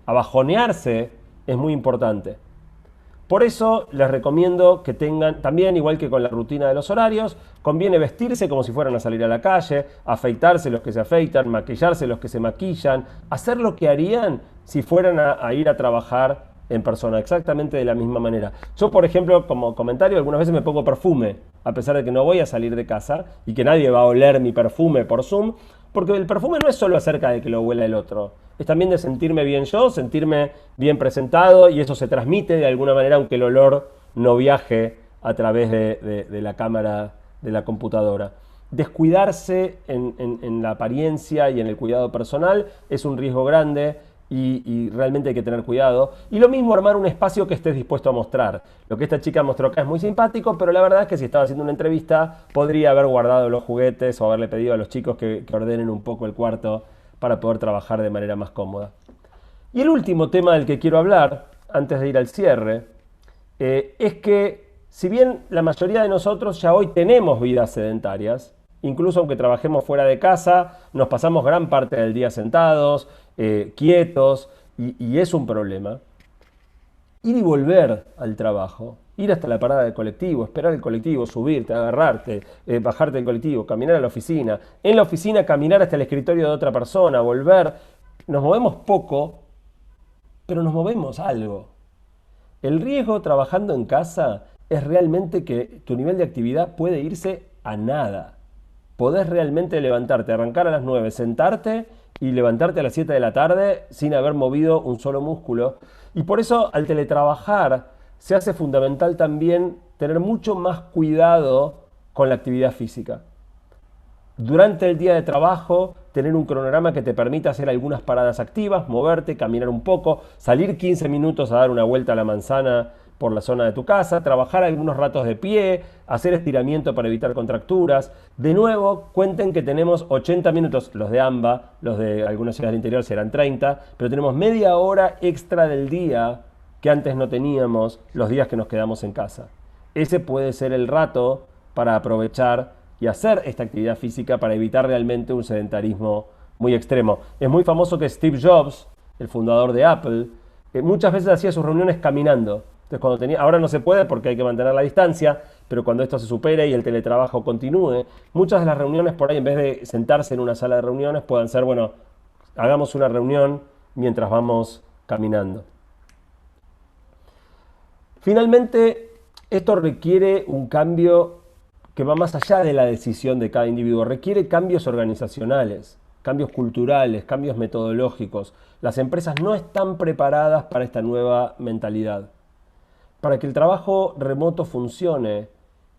bajonearse, es muy importante. Por eso les recomiendo que tengan, también igual que con la rutina de los horarios, conviene vestirse como si fueran a salir a la calle, afeitarse los que se afeitan, maquillarse los que se maquillan, hacer lo que harían si fueran a ir a trabajar en persona, exactamente de la misma manera. Yo, por ejemplo, como comentario, algunas veces me pongo perfume, a pesar de que no voy a salir de casa y que nadie va a oler mi perfume por Zoom, porque el perfume no es solo acerca de que lo huela el otro, es también de sentirme bien yo, sentirme bien presentado, y eso se transmite de alguna manera, aunque el olor no viaje a través de la cámara de la computadora. Descuidarse en la apariencia y en el cuidado personal es un riesgo grande y realmente hay que tener cuidado. Y lo mismo armar un espacio que estés dispuesto a mostrar. Lo que esta chica mostró acá es muy simpático, pero la verdad es que si estaba haciendo una entrevista podría haber guardado los juguetes o haberle pedido a los chicos que ordenen un poco el cuarto para poder trabajar de manera más cómoda. Y el último tema del que quiero hablar, antes de ir al cierre, es que si bien la mayoría de nosotros ya hoy tenemos vidas sedentarias, incluso aunque trabajemos fuera de casa, nos pasamos gran parte del día sentados, quietos, y es un problema. Ir y volver al trabajo, ir hasta la parada del colectivo, esperar el colectivo, subirte, agarrarte, bajarte del colectivo, caminar a la oficina, en la oficina caminar hasta el escritorio de otra persona, volver. Nos movemos poco, pero nos movemos algo. El riesgo trabajando en casa es realmente que tu nivel de actividad puede irse a nada. Podés realmente levantarte, arrancar a las 9, sentarte y levantarte a las 7 de la tarde sin haber movido un solo músculo. Y por eso al teletrabajar se hace fundamental también tener mucho más cuidado con la actividad física. Durante el día de trabajo, tener un cronograma que te permita hacer algunas paradas activas, moverte, caminar un poco, salir 15 minutos a dar una vuelta a la manzana por la zona de tu casa, trabajar algunos ratos de pie, hacer estiramiento para evitar contracturas. De nuevo, cuenten que tenemos 80 minutos, los de AMBA, los de algunas ciudades del interior serán 30, pero tenemos media hora extra del día que antes no teníamos los días que nos quedamos en casa. Ese puede ser el rato para aprovechar y hacer esta actividad física para evitar realmente un sedentarismo muy extremo. Es muy famoso que Steve Jobs, el fundador de Apple, muchas veces hacía sus reuniones caminando. Entonces, ahora no se puede porque hay que mantener la distancia, pero cuando esto se supere y el teletrabajo continúe, muchas de las reuniones por ahí, en vez de sentarse en una sala de reuniones, puedan ser, bueno, hagamos una reunión mientras vamos caminando. Finalmente, esto requiere un cambio que va más allá de la decisión de cada individuo, requiere cambios organizacionales, cambios culturales, cambios metodológicos. Las empresas no están preparadas para esta nueva mentalidad. Para que el trabajo remoto funcione,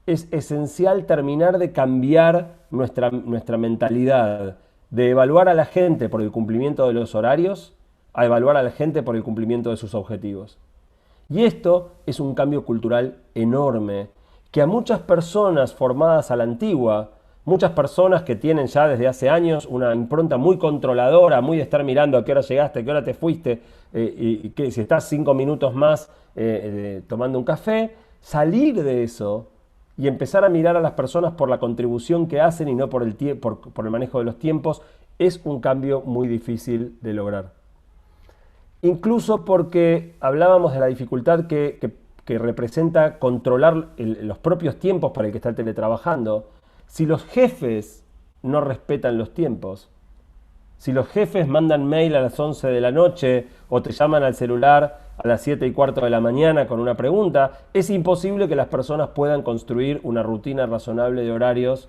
es esencial terminar de cambiar nuestra mentalidad, de evaluar a la gente por el cumplimiento de los horarios, a evaluar a la gente por el cumplimiento de sus objetivos. Y esto es un cambio cultural enorme, que a muchas personas formadas a la antigua, muchas personas que tienen ya desde hace años una impronta muy controladora, muy de estar mirando a qué hora llegaste, a qué hora te fuiste, y que si estás 5 minutos más tomando un café, salir de eso y empezar a mirar a las personas por la contribución que hacen y no por el manejo de los tiempos, es un cambio muy difícil de lograr. Incluso porque hablábamos de la dificultad que representa controlar los propios tiempos para el que está teletrabajando. Si los jefes no respetan los tiempos, si los jefes mandan mail a las 11 de la noche o te llaman al celular a las 7:15 de la mañana con una pregunta, es imposible que las personas puedan construir una rutina razonable de horarios.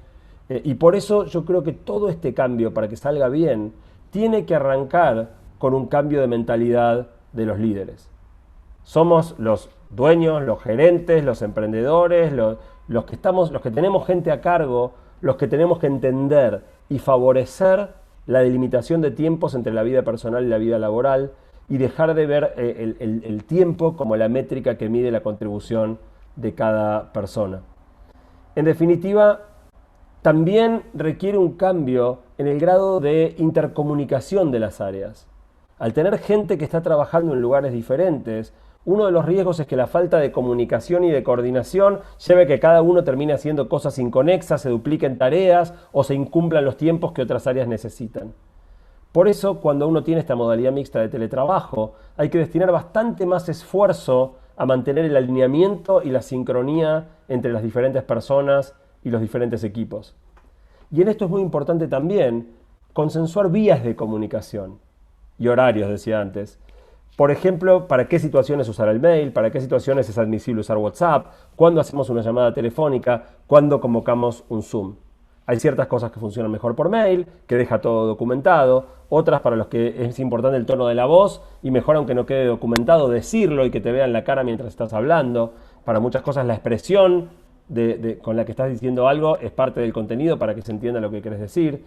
Y por eso yo creo que todo este cambio, para que salga bien, tiene que arrancar con un cambio de mentalidad de los líderes. Somos los dueños, los gerentes, los emprendedores, los que tenemos gente a cargo, los que tenemos que entender y favorecer la delimitación de tiempos entre la vida personal y la vida laboral y dejar de ver el tiempo como la métrica que mide la contribución de cada persona. En definitiva, también requiere un cambio en el grado de intercomunicación de las áreas. Al tener gente que está trabajando en lugares diferentes, uno de los riesgos es que la falta de comunicación y de coordinación lleve a que cada uno termine haciendo cosas inconexas, se dupliquen tareas o se incumplan los tiempos que otras áreas necesitan. Por eso, cuando uno tiene esta modalidad mixta de teletrabajo, hay que destinar bastante más esfuerzo a mantener el alineamiento y la sincronía entre las diferentes personas y los diferentes equipos. Y en esto es muy importante también consensuar vías de comunicación y horarios, decía antes. Por ejemplo, para qué situaciones usar el mail, para qué situaciones es admisible usar WhatsApp, cuándo hacemos una llamada telefónica, cuándo convocamos un Zoom. Hay ciertas cosas que funcionan mejor por mail, que deja todo documentado, otras para los que es importante el tono de la voz y mejor aunque no quede documentado decirlo y que te vean la cara mientras estás hablando. Para muchas cosas la expresión con la que estás diciendo algo es parte del contenido para que se entienda lo que quieres decir.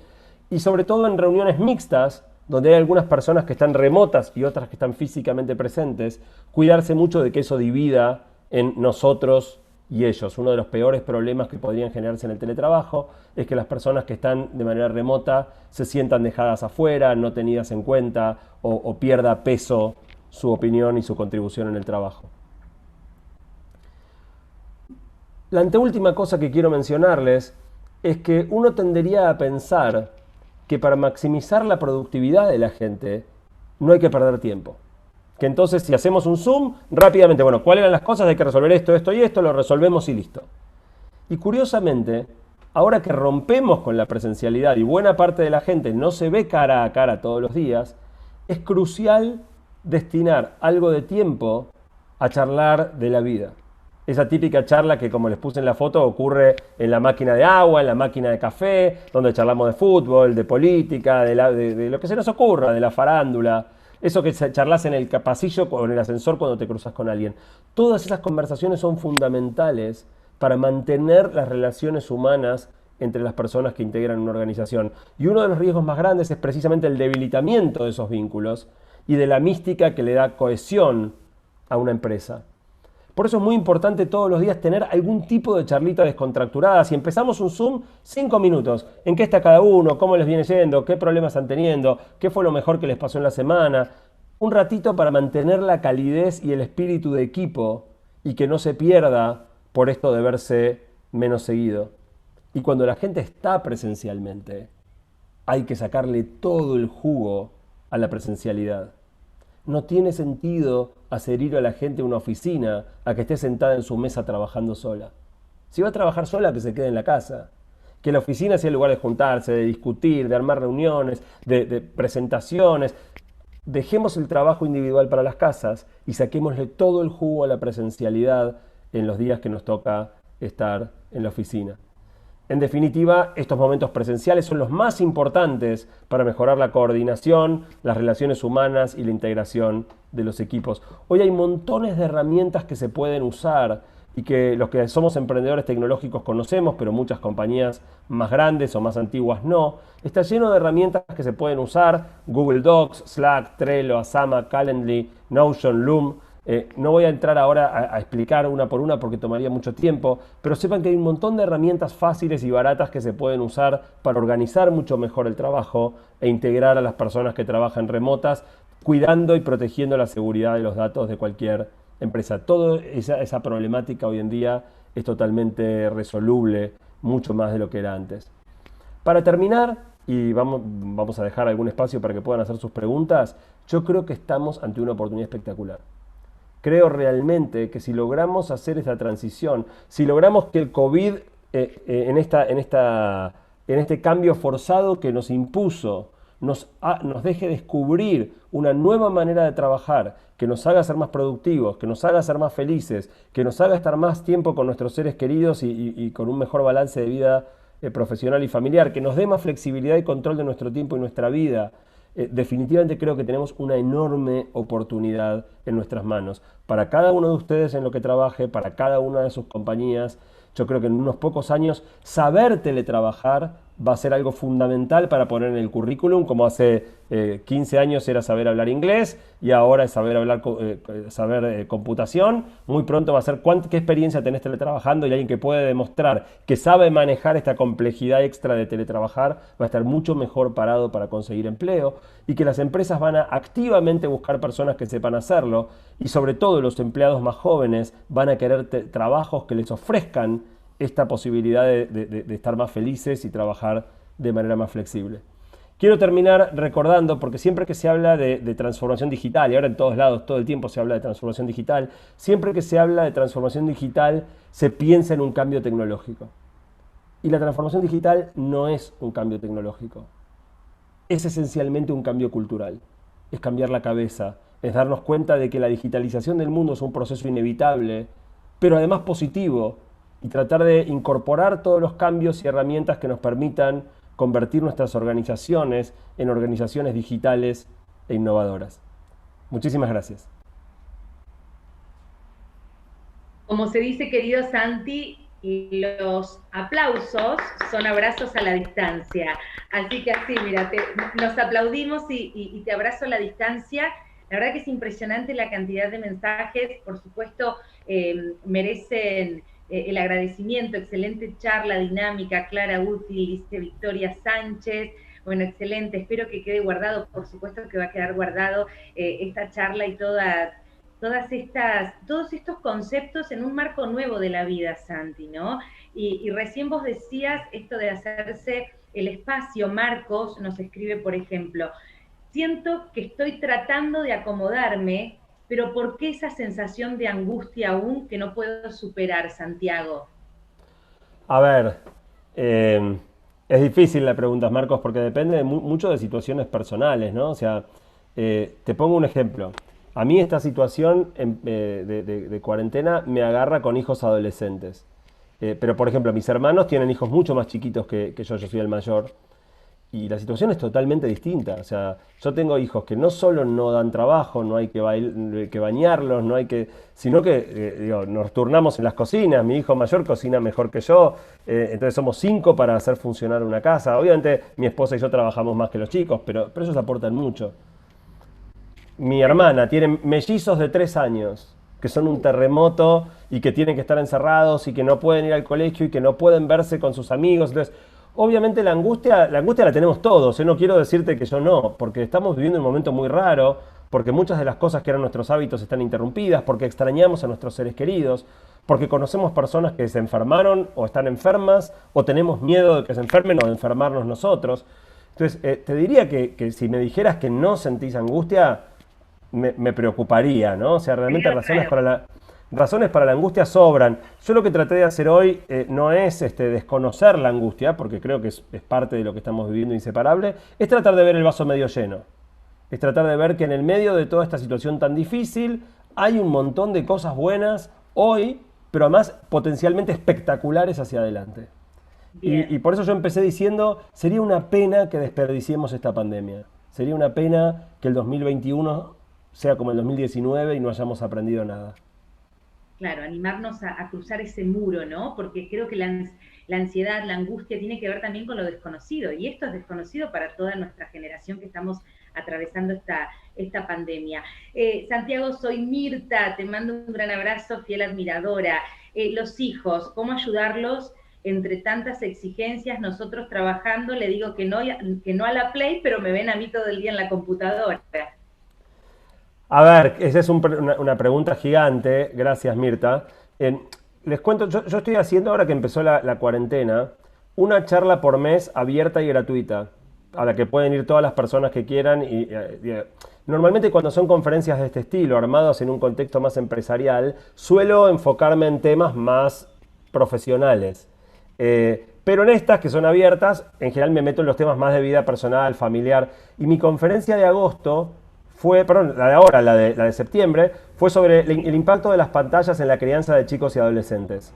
Y sobre todo en reuniones mixtas, donde hay algunas personas que están remotas y otras que están físicamente presentes, cuidarse mucho de que eso divida en nosotros y ellos. Uno de los peores problemas que podrían generarse en el teletrabajo es que las personas que están de manera remota se sientan dejadas afuera, no tenidas en cuenta o pierda peso su opinión y su contribución en el trabajo. La anteúltima cosa que quiero mencionarles es que uno tendería a pensar que para maximizar la productividad de la gente no hay que perder tiempo. Que entonces si hacemos un Zoom, rápidamente, bueno, ¿cuáles eran las cosas? Hay que resolver esto, esto y esto, lo resolvemos y listo. Y curiosamente, ahora que rompemos con la presencialidad y buena parte de la gente no se ve cara a cara todos los días, es crucial destinar algo de tiempo a charlar de la vida. Esa típica charla que, como les puse en la foto, ocurre en la máquina de agua, en la máquina de café, donde charlamos de fútbol, de política, de lo que se nos ocurra, de la farándula. Eso que charlas en el pasillo o en el ascensor cuando te cruzas con alguien. Todas esas conversaciones son fundamentales para mantener las relaciones humanas entre las personas que integran una organización. Y uno de los riesgos más grandes es precisamente el debilitamiento de esos vínculos y de la mística que le da cohesión a una empresa. Por eso es muy importante todos los días tener algún tipo de charlita descontracturada. Si empezamos un Zoom, 5 minutos. ¿En qué está cada uno? ¿Cómo les viene yendo? ¿Qué problemas están teniendo? ¿Qué fue lo mejor que les pasó en la semana? Un ratito para mantener la calidez y el espíritu de equipo y que no se pierda por esto de verse menos seguido. Y cuando la gente está presencialmente, hay que sacarle todo el jugo a la presencialidad. No tiene sentido hacer ir a la gente a una oficina a que esté sentada en su mesa trabajando sola. Si va a trabajar sola, que se quede en la casa. Que la oficina sea el lugar de juntarse, de discutir, de armar reuniones, de presentaciones. Dejemos el trabajo individual para las casas y saquémosle todo el jugo a la presencialidad en los días que nos toca estar en la oficina. En definitiva, estos momentos presenciales son los más importantes para mejorar la coordinación, las relaciones humanas y la integración de los equipos. Hoy hay montones de herramientas que se pueden usar y que los que somos emprendedores tecnológicos conocemos, pero muchas compañías más grandes o más antiguas no. Está lleno de herramientas que se pueden usar: Google Docs, Slack, Trello, Asana, Calendly, Notion, Loom. No voy a entrar ahora a explicar una por una porque tomaría mucho tiempo, pero sepan que hay un montón de herramientas fáciles y baratas que se pueden usar para organizar mucho mejor el trabajo e integrar a las personas que trabajan remotas, cuidando y protegiendo la seguridad de los datos de cualquier empresa. Toda esa problemática hoy en día es totalmente resoluble, mucho más de lo que era antes. Para terminar, y vamos a dejar algún espacio para que puedan hacer sus preguntas, yo creo que estamos ante una oportunidad espectacular. Creo realmente que si logramos hacer esta transición, si logramos que el COVID en este cambio forzado que nos impuso, nos deje descubrir una nueva manera de trabajar, que nos haga ser más productivos, que nos haga ser más felices, que nos haga estar más tiempo con nuestros seres queridos y con un mejor balance de vida profesional y familiar, que nos dé más flexibilidad y control de nuestro tiempo y nuestra vida. Definitivamente creo que tenemos una enorme oportunidad en nuestras manos. Para cada uno de ustedes en lo que trabaje, para cada una de sus compañías, yo creo que en unos pocos años saber teletrabajar va a ser algo fundamental para poner en el currículum, como hace 15 años era saber hablar inglés y ahora es saber computación. Muy pronto va a ser qué experiencia tenés teletrabajando, y alguien que puede demostrar que sabe manejar esta complejidad extra de teletrabajar va a estar mucho mejor parado para conseguir empleo, y que las empresas van a activamente buscar personas que sepan hacerlo, y sobre todo los empleados más jóvenes van a querer trabajos que les ofrezcan esta posibilidad de estar más felices y trabajar de manera más flexible. Quiero terminar recordando, porque siempre que se habla de transformación digital, y ahora en todos lados, todo el tiempo se habla de transformación digital, siempre que se habla de transformación digital se piensa en un cambio tecnológico. Y la transformación digital no es un cambio tecnológico, es esencialmente un cambio cultural. Es cambiar la cabeza, es darnos cuenta de que la digitalización del mundo es un proceso inevitable, pero además positivo, y tratar de incorporar todos los cambios y herramientas que nos permitan convertir nuestras organizaciones en organizaciones digitales e innovadoras. Muchísimas gracias. Como se dice, querido Santi, los aplausos son abrazos a la distancia. Así que así, mira, nos aplaudimos y te abrazo a la distancia. La verdad que es impresionante la cantidad de mensajes, por supuesto, merecen el agradecimiento. Excelente charla, dinámica, clara, útil, dice Victoria Sánchez. Bueno, excelente, espero que quede guardado, por supuesto que va a quedar guardado esta charla y todos estos conceptos en un marco nuevo de la vida, Santi, ¿no? Y recién vos decías esto de hacerse el espacio. Marcos nos escribe, por ejemplo, siento que estoy tratando de acomodarme, pero ¿por qué esa sensación de angustia aún que no puedo superar, Santiago? A ver, es difícil la pregunta, Marcos, porque depende mucho de situaciones personales, ¿no? O sea, te pongo un ejemplo. A mí esta situación de cuarentena me agarra con hijos adolescentes. Pero, por ejemplo, mis hermanos tienen hijos mucho más chiquitos que yo soy el mayor. Y la situación es totalmente distinta. O sea, yo tengo hijos que no solo no dan trabajo, no hay que bañarlos, no hay que, sino que digo, nos turnamos en las cocinas. Mi hijo mayor cocina mejor que yo, entonces somos 5 para hacer funcionar una casa. Obviamente mi esposa y yo trabajamos más que los chicos, pero ellos aportan mucho. Mi hermana tiene mellizos de 3 años, que son un terremoto y que tienen que estar encerrados y que no pueden ir al colegio y que no pueden verse con sus amigos. Entonces, obviamente la angustia la tenemos todos, no quiero decirte que yo no, porque estamos viviendo un momento muy raro, porque muchas de las cosas que eran nuestros hábitos están interrumpidas, porque extrañamos a nuestros seres queridos, porque conocemos personas que se enfermaron o están enfermas, o tenemos miedo de que se enfermen o de enfermarnos nosotros. Entonces, te diría que si me dijeras que no sentís angustia, me preocuparía, ¿no? O sea, realmente razones para la angustia sobran. Yo lo que traté de hacer hoy no es desconocer la angustia, porque creo que es parte de lo que estamos viviendo inseparable, es tratar de ver el vaso medio lleno. Es tratar de ver que en el medio de toda esta situación tan difícil hay un montón de cosas buenas hoy, pero además potencialmente espectaculares hacia adelante. Y por eso yo empecé diciendo, sería una pena que desperdiciemos esta pandemia. Sería una pena que el 2021 sea como el 2019 y no hayamos aprendido nada. Claro, animarnos a cruzar ese muro, ¿no? Porque creo que la ansiedad, la angustia tiene que ver también con lo desconocido, y esto es desconocido para toda nuestra generación que estamos atravesando esta pandemia. Santiago, soy Mirta, te mando un gran abrazo, fiel admiradora. Los hijos, ¿cómo ayudarlos entre tantas exigencias? Nosotros trabajando, le digo que no a la Play, pero me ven a mí todo el día en la computadora. A ver, esa es una pregunta gigante, gracias Mirta. Les cuento, yo estoy haciendo ahora que empezó la cuarentena, una charla por mes abierta y gratuita, a la que pueden ir todas las personas que quieran. Normalmente cuando son conferencias de este estilo, armadas en un contexto más empresarial, suelo enfocarme en temas más profesionales. Pero en estas que son abiertas, en general me meto en los temas más de vida personal, familiar. Y mi conferencia de agosto la de ahora, la de septiembre, fue sobre el impacto de las pantallas en la crianza de chicos y adolescentes.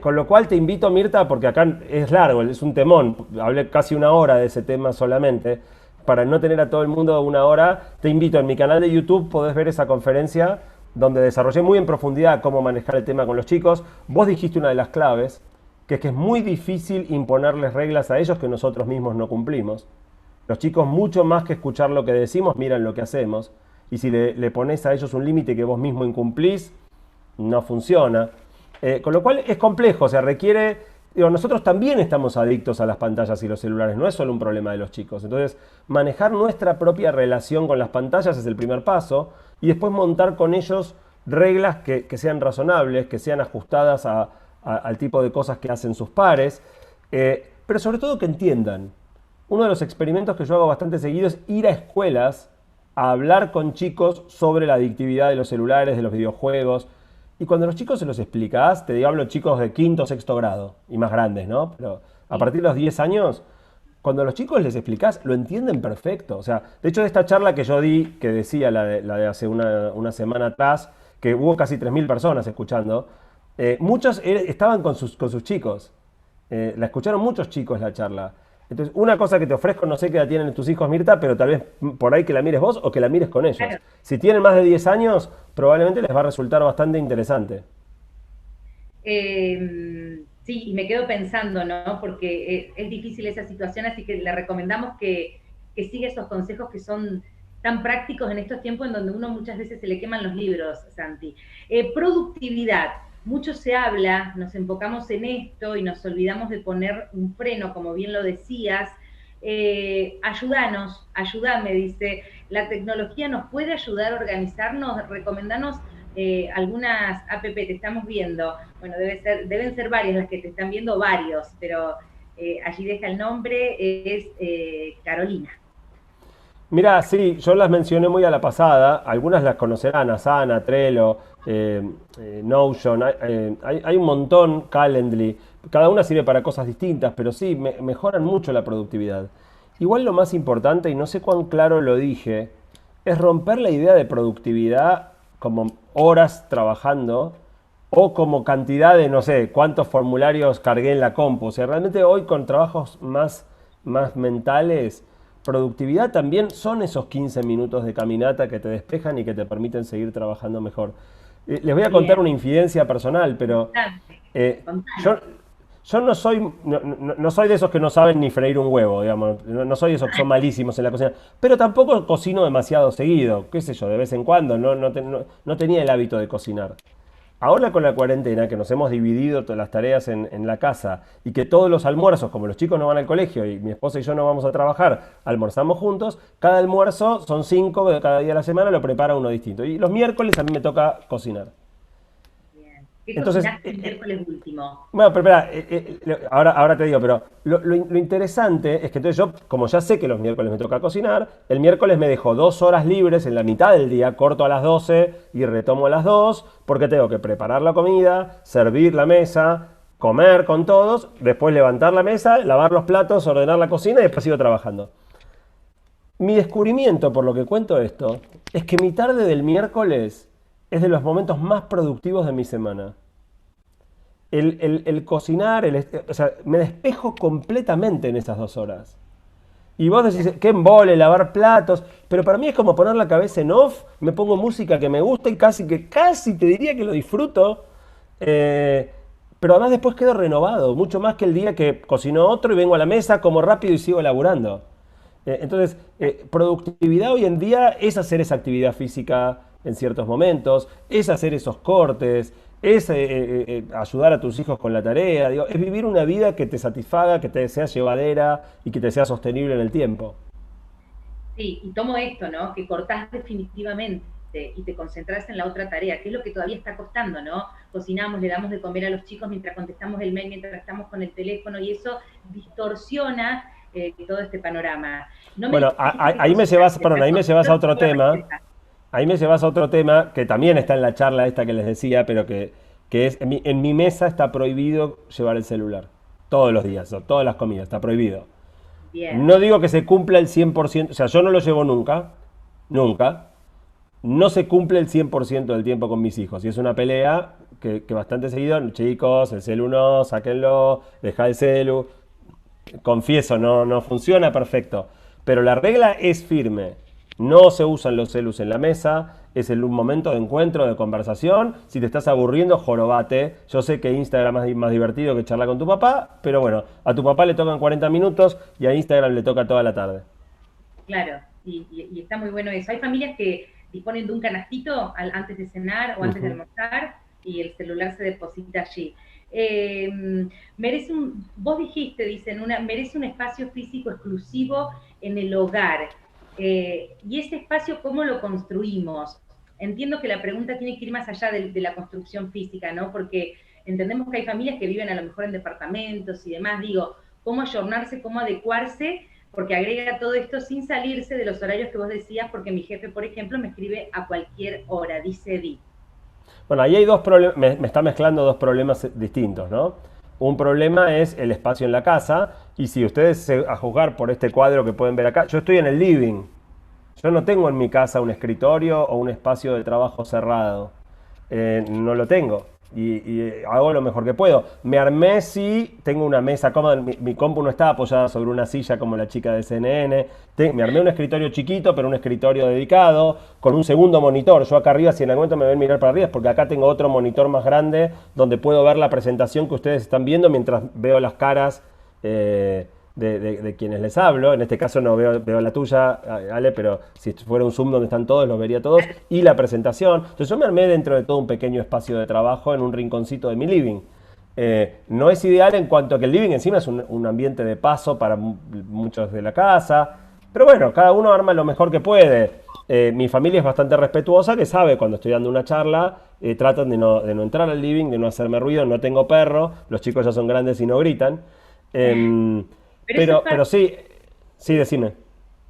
Con lo cual te invito, Mirta, porque acá es largo, es un temón, hablé casi 1 hora de ese tema solamente, para no tener a todo el mundo 1 hora, te invito, en mi canal de YouTube podés ver esa conferencia donde desarrollé muy en profundidad cómo manejar el tema con los chicos. Vos dijiste una de las claves, que es muy difícil imponerles reglas a ellos que nosotros mismos no cumplimos. Los chicos, mucho más que escuchar lo que decimos, miran lo que hacemos. Y si le pones a ellos un límite que vos mismo incumplís, no funciona. Con lo cual es complejo, o sea, requiere... nosotros también estamos adictos a las pantallas y los celulares, no es solo un problema de los chicos. Entonces, manejar nuestra propia relación con las pantallas es el primer paso, y después montar con ellos reglas que sean razonables, que sean ajustadas al tipo de cosas que hacen sus pares, pero sobre todo que entiendan. Uno de los experimentos que yo hago bastante seguido es ir a escuelas a hablar con chicos sobre la adictividad de los celulares, de los videojuegos. Y cuando a los chicos se los explicás, te hablo chicos de 5º, 6º grado y más grandes, ¿no? Pero a partir de los 10 años, cuando a los chicos les explicás, lo entienden perfecto. O sea, de hecho, de esta charla que yo di, que decía la de hace una semana atrás, que hubo casi 3.000 personas escuchando, muchos estaban con sus chicos. La escucharon muchos chicos la charla. Entonces, una cosa que te ofrezco, no sé qué edad tienen tus hijos, Mirta, pero tal vez por ahí que la mires vos o que la mires con ellos. Claro. Si tienen más de 10 años, probablemente les va a resultar bastante interesante. Sí, y me quedo pensando, ¿no? Porque es difícil esa situación, así que le recomendamos que siga esos consejos que son tan prácticos en estos tiempos en donde uno muchas veces se le queman los libros, Santi. Productividad. Mucho se habla, nos enfocamos en esto y nos olvidamos de poner un freno, como bien lo decías. Ayúdame, dice, la tecnología nos puede ayudar a organizarnos, recomendanos algunas app, te estamos viendo, bueno, deben ser varias las que te están viendo, varios, pero allí deja el nombre, es Carolina. Mira, sí, yo las mencioné muy a la pasada, algunas las conocerán, Asana, Trello, Notion, hay un montón, Calendly, cada una sirve para cosas distintas, pero sí, mejoran mucho la productividad. Igual lo más importante, y no sé cuán claro lo dije, es romper la idea de productividad como horas trabajando o como cantidad de, no sé, cuántos formularios cargué en la compu. O sea, realmente hoy con trabajos más mentales, productividad también son esos 15 minutos de caminata que te despejan y que te permiten seguir trabajando mejor. Les voy a contar Bien, una infidencia personal, pero eh, yo, contanos. yo no soy de esos que no saben ni freír un huevo, digamos. No soy de esos que son malísimos en la cocina. Pero tampoco cocino demasiado seguido, qué sé yo, de vez en cuando. No tenía el hábito de cocinar. Ahora con la cuarentena, que nos hemos dividido todas las tareas en la casa y que todos los almuerzos, como los chicos no van al colegio y mi esposa y yo no vamos a trabajar, almorzamos juntos, cada almuerzo son 5 de cada día de la semana, lo prepara uno distinto. Y los miércoles a mí me toca cocinar. Bien. ¿Qué Entonces, cocinaste el miércoles último? bueno, pero espera, ahora te digo, pero lo interesante es que entonces yo, como ya sé que los miércoles me toca cocinar, el miércoles me dejo 2 horas libres en la mitad del día, corto a las 12 y retomo a las 2, porque tengo que preparar la comida, servir la mesa, comer con todos, después levantar la mesa, lavar los platos, ordenar la cocina y después sigo trabajando. Mi descubrimiento, por lo que cuento esto, es que mi tarde del miércoles es de los momentos más productivos de mi semana. El cocinar, o sea, me despejo completamente en esas 2 horas. Y vos decís, qué embole, lavar platos, pero para mí es como poner la cabeza en off, me pongo música que me gusta y casi te diría que lo disfruto, pero además después quedo renovado, mucho más que el día que cocino otro y vengo a la mesa, como rápido y sigo laburando. Entonces, productividad hoy en día es hacer esa actividad física en ciertos momentos, es hacer esos cortes, es ayudar a tus hijos con la tarea, digo, es vivir una vida que te satisfaga, que te sea llevadera y que te sea sostenible en el tiempo. Sí, y tomo esto, ¿no? Que cortás definitivamente y te concentras en la otra tarea, que es lo que todavía está costando, ¿no? Cocinamos, le damos de comer a los chicos mientras contestamos el mail, mientras estamos con el teléfono, y eso distorsiona todo este panorama. No me Bueno, dijiste que ahí me llevas, cocinaste, perdón, pero ahí me llevas a otro toda tema. receta. Ahí me llevas a otro tema que también está en la charla esta que les decía, pero que es, en mi mesa está prohibido llevar el celular. Todos los días, o todas las comidas, está prohibido. Bien, No digo que se cumpla el 100%, o sea, yo no lo llevo nunca, nunca. No se cumple el 100% del tiempo con mis hijos. Y es una pelea que bastante seguido, chicos, el celu no, sáquenlo, deja el celu. Confieso, no funciona perfecto. Pero la regla es firme. No se usan los celus en la mesa. Es un momento de encuentro, de conversación. Si te estás aburriendo, jorobate. Yo sé que Instagram es más divertido que charlar con tu papá, pero bueno, a tu papá le tocan 40 minutos y a Instagram le toca toda la tarde. claro, y está muy bueno eso. Hay familias que disponen de un canastito antes de cenar o antes de Ujú. almorzar y el celular se deposita allí. Vos dijiste, dicen, merece un espacio físico exclusivo en el hogar. Y ese espacio, ¿cómo lo construimos? Entiendo que la pregunta tiene que ir más allá de la construcción física, ¿no? Porque entendemos que hay familias que viven a lo mejor en departamentos y demás. Digo, ¿cómo ayornarse, cómo adecuarse? Porque agrega todo esto sin salirse de los horarios que vos decías, porque mi jefe, por ejemplo, me escribe a cualquier hora, dice Di. Bueno, ahí hay dos problemas, me está mezclando dos problemas distintos, ¿no? Un problema es el espacio en la casa. Y si ustedes a juzgar por este cuadro que pueden ver acá, yo estoy en el living. Yo no tengo en mi casa un escritorio o un espacio de trabajo cerrado. No lo tengo. Y hago lo mejor que puedo. Me armé, sí, tengo una mesa cómoda. Mi compu no está apoyada sobre una silla como la chica de CNN. Me armé un escritorio chiquito, pero un escritorio dedicado, con un segundo monitor. Yo acá arriba, si en algún momento me ven mirar para arriba, es porque acá tengo otro monitor más grande donde puedo ver la presentación que ustedes están viendo mientras veo las caras de quienes les hablo. En este caso no veo la tuya, Ale, pero si fuera un Zoom donde están todos, los vería todos. Y la presentación. Entonces yo me armé dentro de todo un pequeño espacio de trabajo en un rinconcito de mi living. No es ideal en cuanto a que el living encima es un ambiente de paso para muchos de la casa. Pero bueno, cada uno arma lo mejor que puede. Mi familia es bastante respetuosa, que sabe cuando estoy dando una charla, tratan de no entrar al living, de no hacerme ruido. No tengo perro, los chicos ya son grandes y no gritan. Pero sí, decime.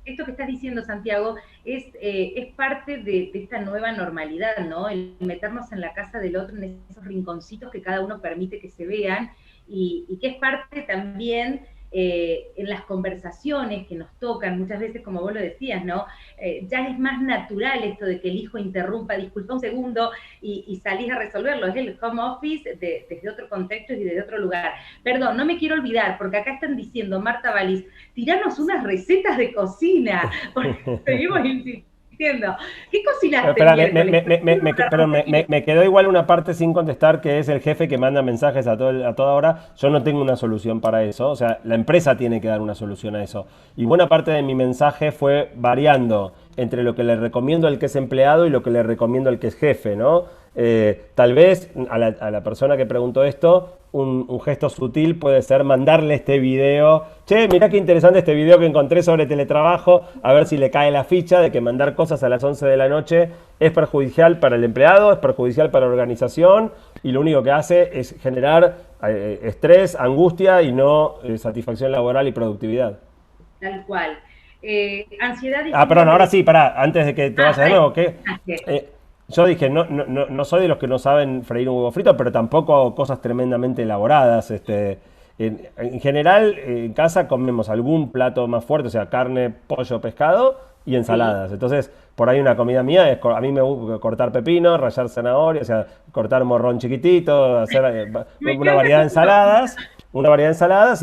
Esto que estás diciendo, Santiago, es parte de esta nueva normalidad, ¿no? El meternos en la casa del otro, en esos rinconcitos que cada uno permite que se vean, y que es parte también en las conversaciones que nos tocan, muchas veces, como vos lo decías, ¿no? Ya es más natural esto de que el hijo interrumpa, disculpa un segundo, y salís a resolverlo. Es el home office desde otro contexto y desde otro lugar. Perdón, no me quiero olvidar, porque acá están diciendo, Marta Balis, tiranos unas recetas de cocina, porque seguimos insistiendo. ¿Qué cocinaste? Pero me quedó igual una parte sin contestar, que es el jefe que manda mensajes a toda hora. Yo no tengo una solución para eso. O sea, la empresa tiene que dar una solución a eso. Y buena parte de mi mensaje fue variando entre lo que le recomiendo al que es empleado y lo que le recomiendo al que es jefe, ¿no? Tal vez a la persona que preguntó esto, un gesto sutil puede ser mandarle este video. Che, mirá qué interesante este video que encontré sobre teletrabajo, a ver si le cae la ficha de que mandar cosas a las 11 de la noche es perjudicial para el empleado, es perjudicial para la organización, y lo único que hace es generar estrés, angustia y no satisfacción laboral y productividad. Tal cual. Ansiedad y... Perdón, ahora sí, pará, antes de que te vayas de nuevo, yo dije, no soy de los que no saben freír un huevo frito, pero tampoco hago cosas tremendamente elaboradas. En general, en casa comemos algún plato más fuerte, o sea, carne, pollo, pescado y ensaladas. Entonces, por ahí una comida mía es, a mí me gusta cortar pepino, rallar zanahoria, o sea, cortar morrón chiquitito, hacer una variedad de ensaladas.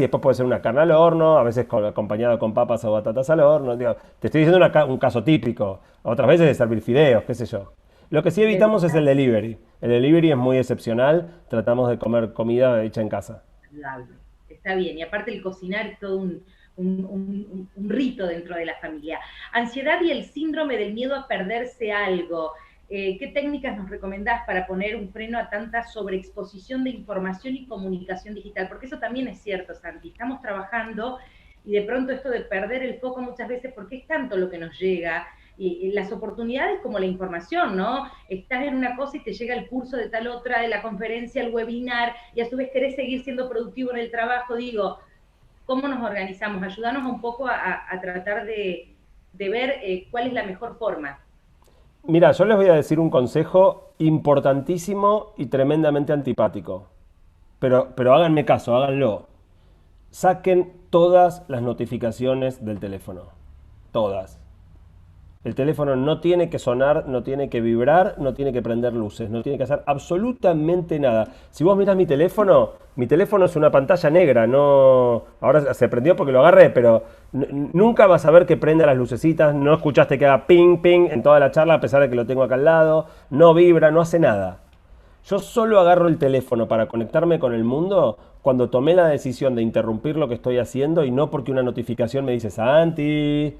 Y después puede ser una carne al horno, a veces acompañado con papas o batatas al horno. Digo, te estoy diciendo un caso típico. Otras veces de servir fideos, qué sé yo. Lo que sí evitamos es el delivery. El delivery es muy excepcional. Tratamos de comer comida hecha en casa. Está bien. Y aparte el cocinar es todo un rito dentro de la familia. Ansiedad y el síndrome del miedo a perderse algo. ¿Qué técnicas nos recomendás para poner un freno a tanta sobreexposición de información y comunicación digital? Porque eso también es cierto, Santi. Estamos trabajando y de pronto esto de perder el foco muchas veces, porque es tanto lo que nos llega, y las oportunidades como la información, ¿no? Estás en una cosa y te llega el curso de tal otra, de la conferencia, el webinar, y a su vez querés seguir siendo productivo en el trabajo. Digo, ¿cómo nos organizamos? Ayúdanos un poco a tratar de ver cuál es la mejor forma. Mira, yo les voy a decir un consejo importantísimo y tremendamente antipático. Pero háganme caso, háganlo. Saquen todas las notificaciones del teléfono. Todas. El teléfono no tiene que sonar, no tiene que vibrar, no tiene que prender luces, no tiene que hacer absolutamente nada. Si vos mirás mi teléfono es una pantalla negra, no... Ahora se prendió porque lo agarré, pero nunca vas a ver que prenda las lucecitas, no escuchaste que haga ping, ping en toda la charla, a pesar de que lo tengo acá al lado, no vibra, no hace nada. Yo solo agarro el teléfono para conectarme con el mundo cuando tomé la decisión de interrumpir lo que estoy haciendo, y no porque una notificación me dice, Santi,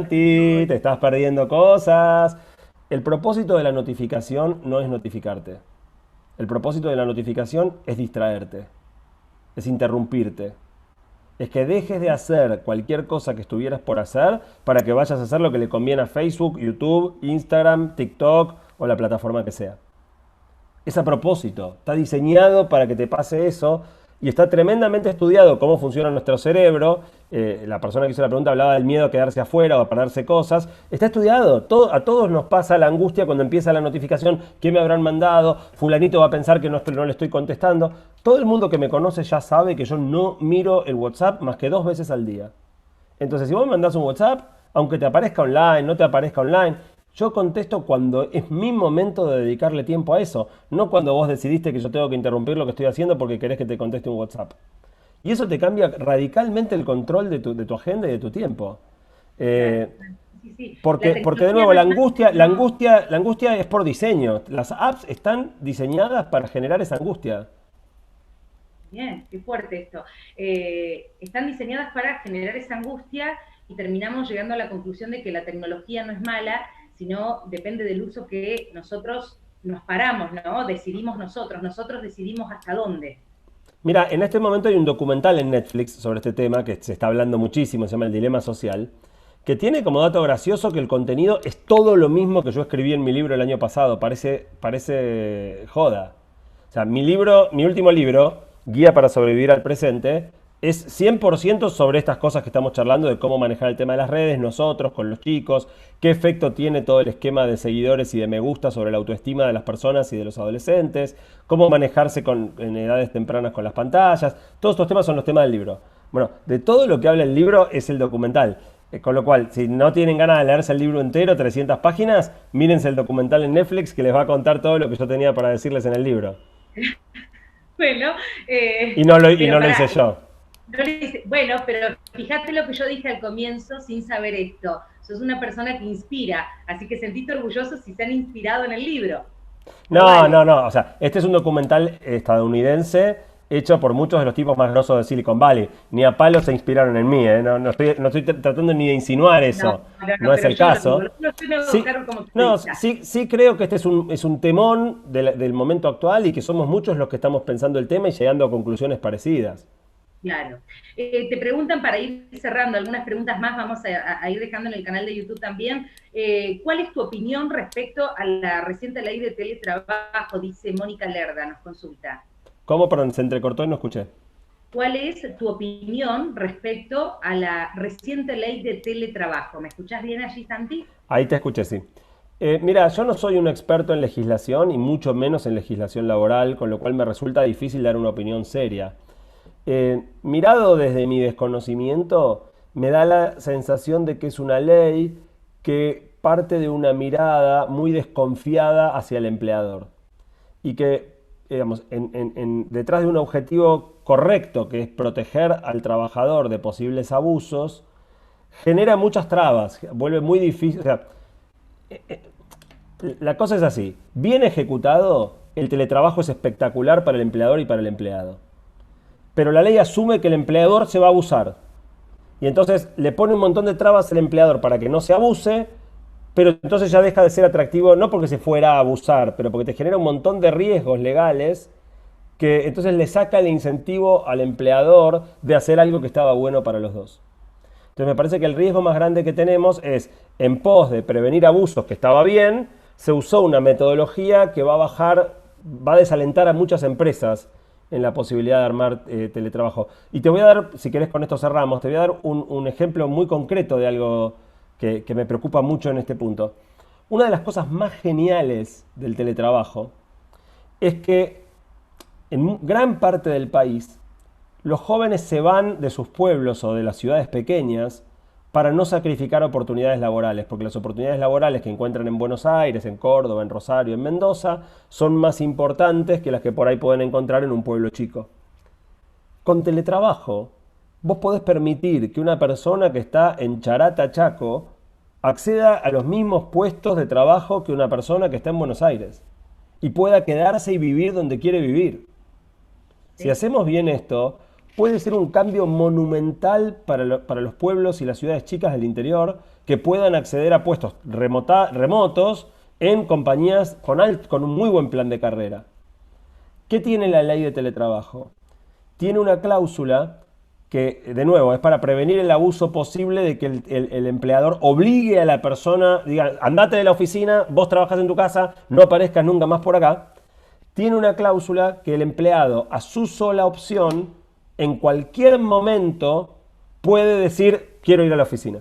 te estás perdiendo cosas. El propósito de la notificación no es notificarte. El propósito de la notificación es distraerte, es interrumpirte. Es que dejes de hacer cualquier cosa que estuvieras por hacer para que vayas a hacer lo que le conviene a Facebook, YouTube, Instagram, TikTok o la plataforma que sea. Es a propósito, está diseñado para que te pase eso. Y está tremendamente estudiado cómo funciona nuestro cerebro. La persona que hizo la pregunta hablaba del miedo a quedarse afuera o a perderse cosas. Está estudiado. A todos nos pasa la angustia cuando empieza la notificación. ¿Qué me habrán mandado? Fulanito va a pensar que no le estoy contestando. Todo el mundo que me conoce ya sabe que yo no miro el WhatsApp más que 2 veces al día. Entonces, si vos me mandás un WhatsApp, aunque te aparezca online, no te aparezca online, yo contesto cuando es mi momento de dedicarle tiempo a eso, no cuando vos decidiste que yo tengo que interrumpir lo que estoy haciendo porque querés que te conteste un WhatsApp. Y eso te cambia radicalmente el control de tu agenda y de tu tiempo. Sí, sí. Porque de nuevo, la angustia es por diseño. Las apps están diseñadas para generar esa angustia. Bien, qué fuerte esto. Están diseñadas para generar esa angustia y terminamos llegando a la conclusión de que la tecnología no es mala, sino depende del uso que nosotros nos paramos, ¿no? Decidimos nosotros decidimos hasta dónde. Mira, en este momento hay un documental en Netflix sobre este tema que se está hablando muchísimo, se llama El Dilema Social, que tiene como dato gracioso que el contenido es todo lo mismo que yo escribí en mi libro el año pasado. Parece joda. O sea, mi último libro, Guía para sobrevivir al presente, es 100% sobre estas cosas que estamos charlando, de cómo manejar el tema de las redes, nosotros, con los chicos, qué efecto tiene todo el esquema de seguidores y de me gusta sobre la autoestima de las personas y de los adolescentes, cómo manejarse en edades tempranas con las pantallas. Todos estos temas son los temas del libro. Bueno, de todo lo que habla el libro es el documental. Con lo cual, si no tienen ganas de leerse el libro entero, 300 páginas, mírense el documental en Netflix que les va a contar todo lo que yo tenía para decirles en el libro. Bueno, y no lo hice yo. Bueno, pero fíjate lo que yo dije al comienzo sin saber esto. Sos una persona que inspira, así que sentiste orgulloso si se han inspirado en el libro. No. O sea, este es un documental estadounidense hecho por muchos de los tipos más grosos de Silicon Valley. Ni a palos se inspiraron en mí, ¿eh? No estoy tratando ni de insinuar eso. No es el caso. Sí creo que este es un temón del momento actual y que somos muchos los que estamos pensando el tema y llegando a conclusiones parecidas. Claro. Te preguntan, para ir cerrando, algunas preguntas más vamos a ir dejando en el canal de YouTube también. ¿Cuál es tu opinión respecto a la reciente ley de teletrabajo? Dice Mónica Lerda, nos consulta. ¿Cómo? Perdón, se entrecortó y no escuché. ¿Cuál es tu opinión respecto a la reciente ley de teletrabajo? ¿Me escuchás bien allí, Santi? Ahí te escuché, sí. Mira, yo no soy un experto en legislación y mucho menos en legislación laboral, con lo cual me resulta difícil dar una opinión seria. Mirado desde mi desconocimiento, me da la sensación de que es una ley que parte de una mirada muy desconfiada hacia el empleador y que, digamos, detrás de un objetivo correcto, que es proteger al trabajador de posibles abusos, genera muchas trabas, vuelve muy difícil. O sea, la cosa es así: bien ejecutado, el teletrabajo es espectacular para el empleador y para el empleado. Pero la ley asume que el empleador se va a abusar. Y entonces le pone un montón de trabas al empleador para que no se abuse, pero entonces ya deja de ser atractivo, no porque se fuera a abusar, pero porque te genera un montón de riesgos legales que entonces le saca el incentivo al empleador de hacer algo que estaba bueno para los dos. Entonces me parece que el riesgo más grande que tenemos es, en pos de prevenir abusos, que estaba bien, se usó una metodología que va a desalentar a muchas empresas en la posibilidad de armar teletrabajo. Y te voy a dar, si querés con esto cerramos, te voy a dar un ejemplo muy concreto de algo que me preocupa mucho en este punto. Una de las cosas más geniales del teletrabajo es que en gran parte del país los jóvenes se van de sus pueblos o de las ciudades pequeñas para no sacrificar oportunidades laborales, porque las oportunidades laborales que encuentran en Buenos Aires, en Córdoba, en Rosario, en Mendoza, son más importantes que las que por ahí pueden encontrar en un pueblo chico. Con teletrabajo, vos podés permitir que una persona que está en Charata, Chaco, acceda a los mismos puestos de trabajo que una persona que está en Buenos Aires y pueda quedarse y vivir donde quiere vivir. Si hacemos bien esto, puede ser un cambio monumental para los pueblos y las ciudades chicas del interior que puedan acceder a puestos remotos en compañías con un muy buen plan de carrera. ¿Qué tiene la ley de teletrabajo? Tiene una cláusula que, de nuevo, es para prevenir el abuso posible de que el empleador obligue a la persona, diga, andate de la oficina, vos trabajás en tu casa, no aparezcas nunca más por acá. tiene una cláusula que el empleado, a su sola opción, en cualquier momento puede decir, quiero ir a la oficina.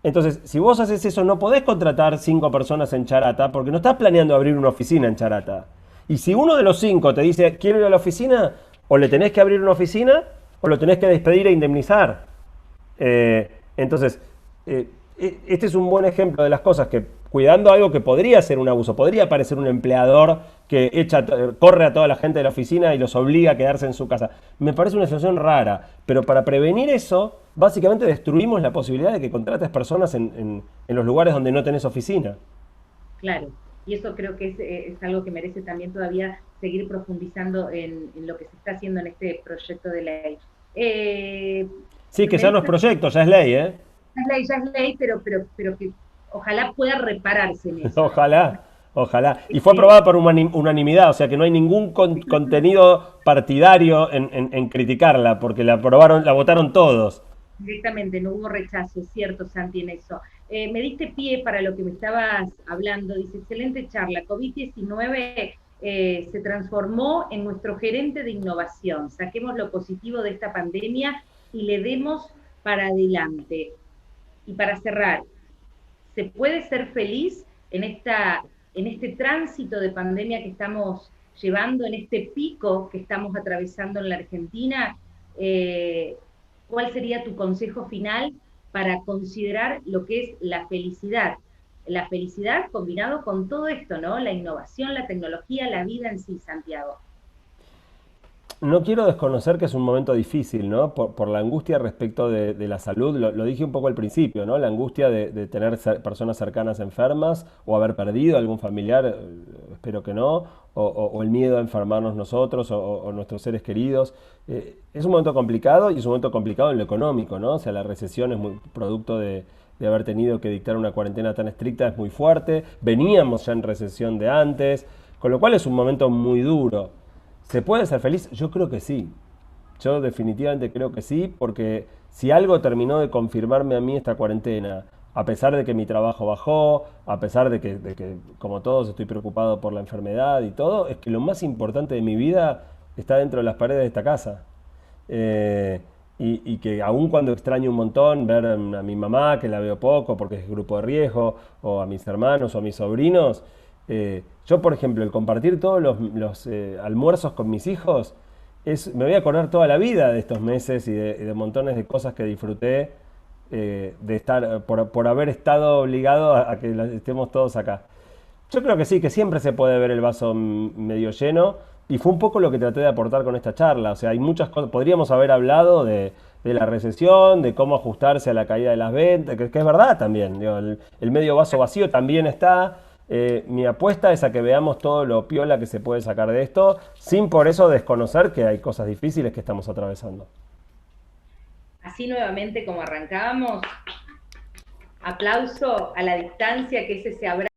Entonces, si vos haces eso, no podés contratar 5 personas en Charata porque no estás planeando abrir una oficina en Charata. Y si uno de los 5 te dice, quiero ir a la oficina, o le tenés que abrir una oficina o lo tenés que despedir e indemnizar. Entonces, este es un buen ejemplo de las cosas que, cuidando algo que podría ser un abuso, podría parecer un empleador que corre a toda la gente de la oficina y los obliga a quedarse en su casa. Me parece una situación rara, pero para prevenir eso, básicamente destruimos la posibilidad de que contrates personas en los lugares donde no tenés oficina. Claro, y eso creo que es algo que merece también todavía seguir profundizando en lo que se está haciendo en este proyecto de ley. Sí, que ya no es proyecto, ya es ley, ¿eh? Ya es ley, pero que ojalá pueda repararse en eso. Ojalá, ojalá. Y fue aprobada por unanimidad, o sea que no hay ningún contenido partidario en criticarla, porque la aprobaron, la votaron todos. Directamente, no hubo rechazo, es cierto, Santi, en eso. Me diste pie para lo que me estabas hablando, dice, excelente charla, COVID-19 se transformó en nuestro gerente de innovación, saquemos lo positivo de esta pandemia y le demos para adelante. Y para cerrar, ¿se puede ser feliz en este tránsito de pandemia que estamos llevando, en este pico que estamos atravesando en la Argentina? ¿Cuál sería tu consejo final para considerar lo que es la felicidad? La felicidad combinado con todo esto, ¿no? La innovación, la tecnología, la vida en sí, Santiago. No quiero desconocer que es un momento difícil, ¿no? Por la angustia respecto de la salud, lo dije un poco al principio, ¿no? La angustia de tener personas cercanas enfermas o haber perdido algún familiar, espero que no, o el miedo a enfermarnos nosotros o nuestros seres queridos. Es un momento complicado y es un momento complicado en lo económico, ¿no? O sea, la recesión es muy producto de haber tenido que dictar una cuarentena tan estricta, es muy fuerte. Veníamos ya en recesión de antes, con lo cual es un momento muy duro. ¿Se puede ser feliz? Yo creo que sí. Yo definitivamente creo que sí, porque si algo terminó de confirmarme a mí esta cuarentena, a pesar de que mi trabajo bajó, a pesar de que, como todos estoy preocupado por la enfermedad y todo, es que lo más importante de mi vida está dentro de las paredes de esta casa. Y que aun cuando extraño un montón ver a mi mamá, que la veo poco porque es grupo de riesgo, o a mis hermanos o a mis sobrinos, yo, por ejemplo, el compartir todos los almuerzos con mis hijos, me voy a acordar toda la vida de estos meses y de montones de cosas que disfruté de estar, por haber estado obligado a que estemos todos acá. Yo creo que sí, que siempre se puede ver el vaso medio lleno y fue un poco lo que traté de aportar con esta charla. O sea, hay muchas cosas, podríamos haber hablado de la recesión, de cómo ajustarse a la caída de las ventas, que es verdad también. Digo, el medio vaso vacío también está. Mi apuesta es a que veamos todo lo piola que se puede sacar de esto, sin por eso desconocer que hay cosas difíciles que estamos atravesando. Así nuevamente como arrancábamos, aplauso a la distancia, que ese se abrazo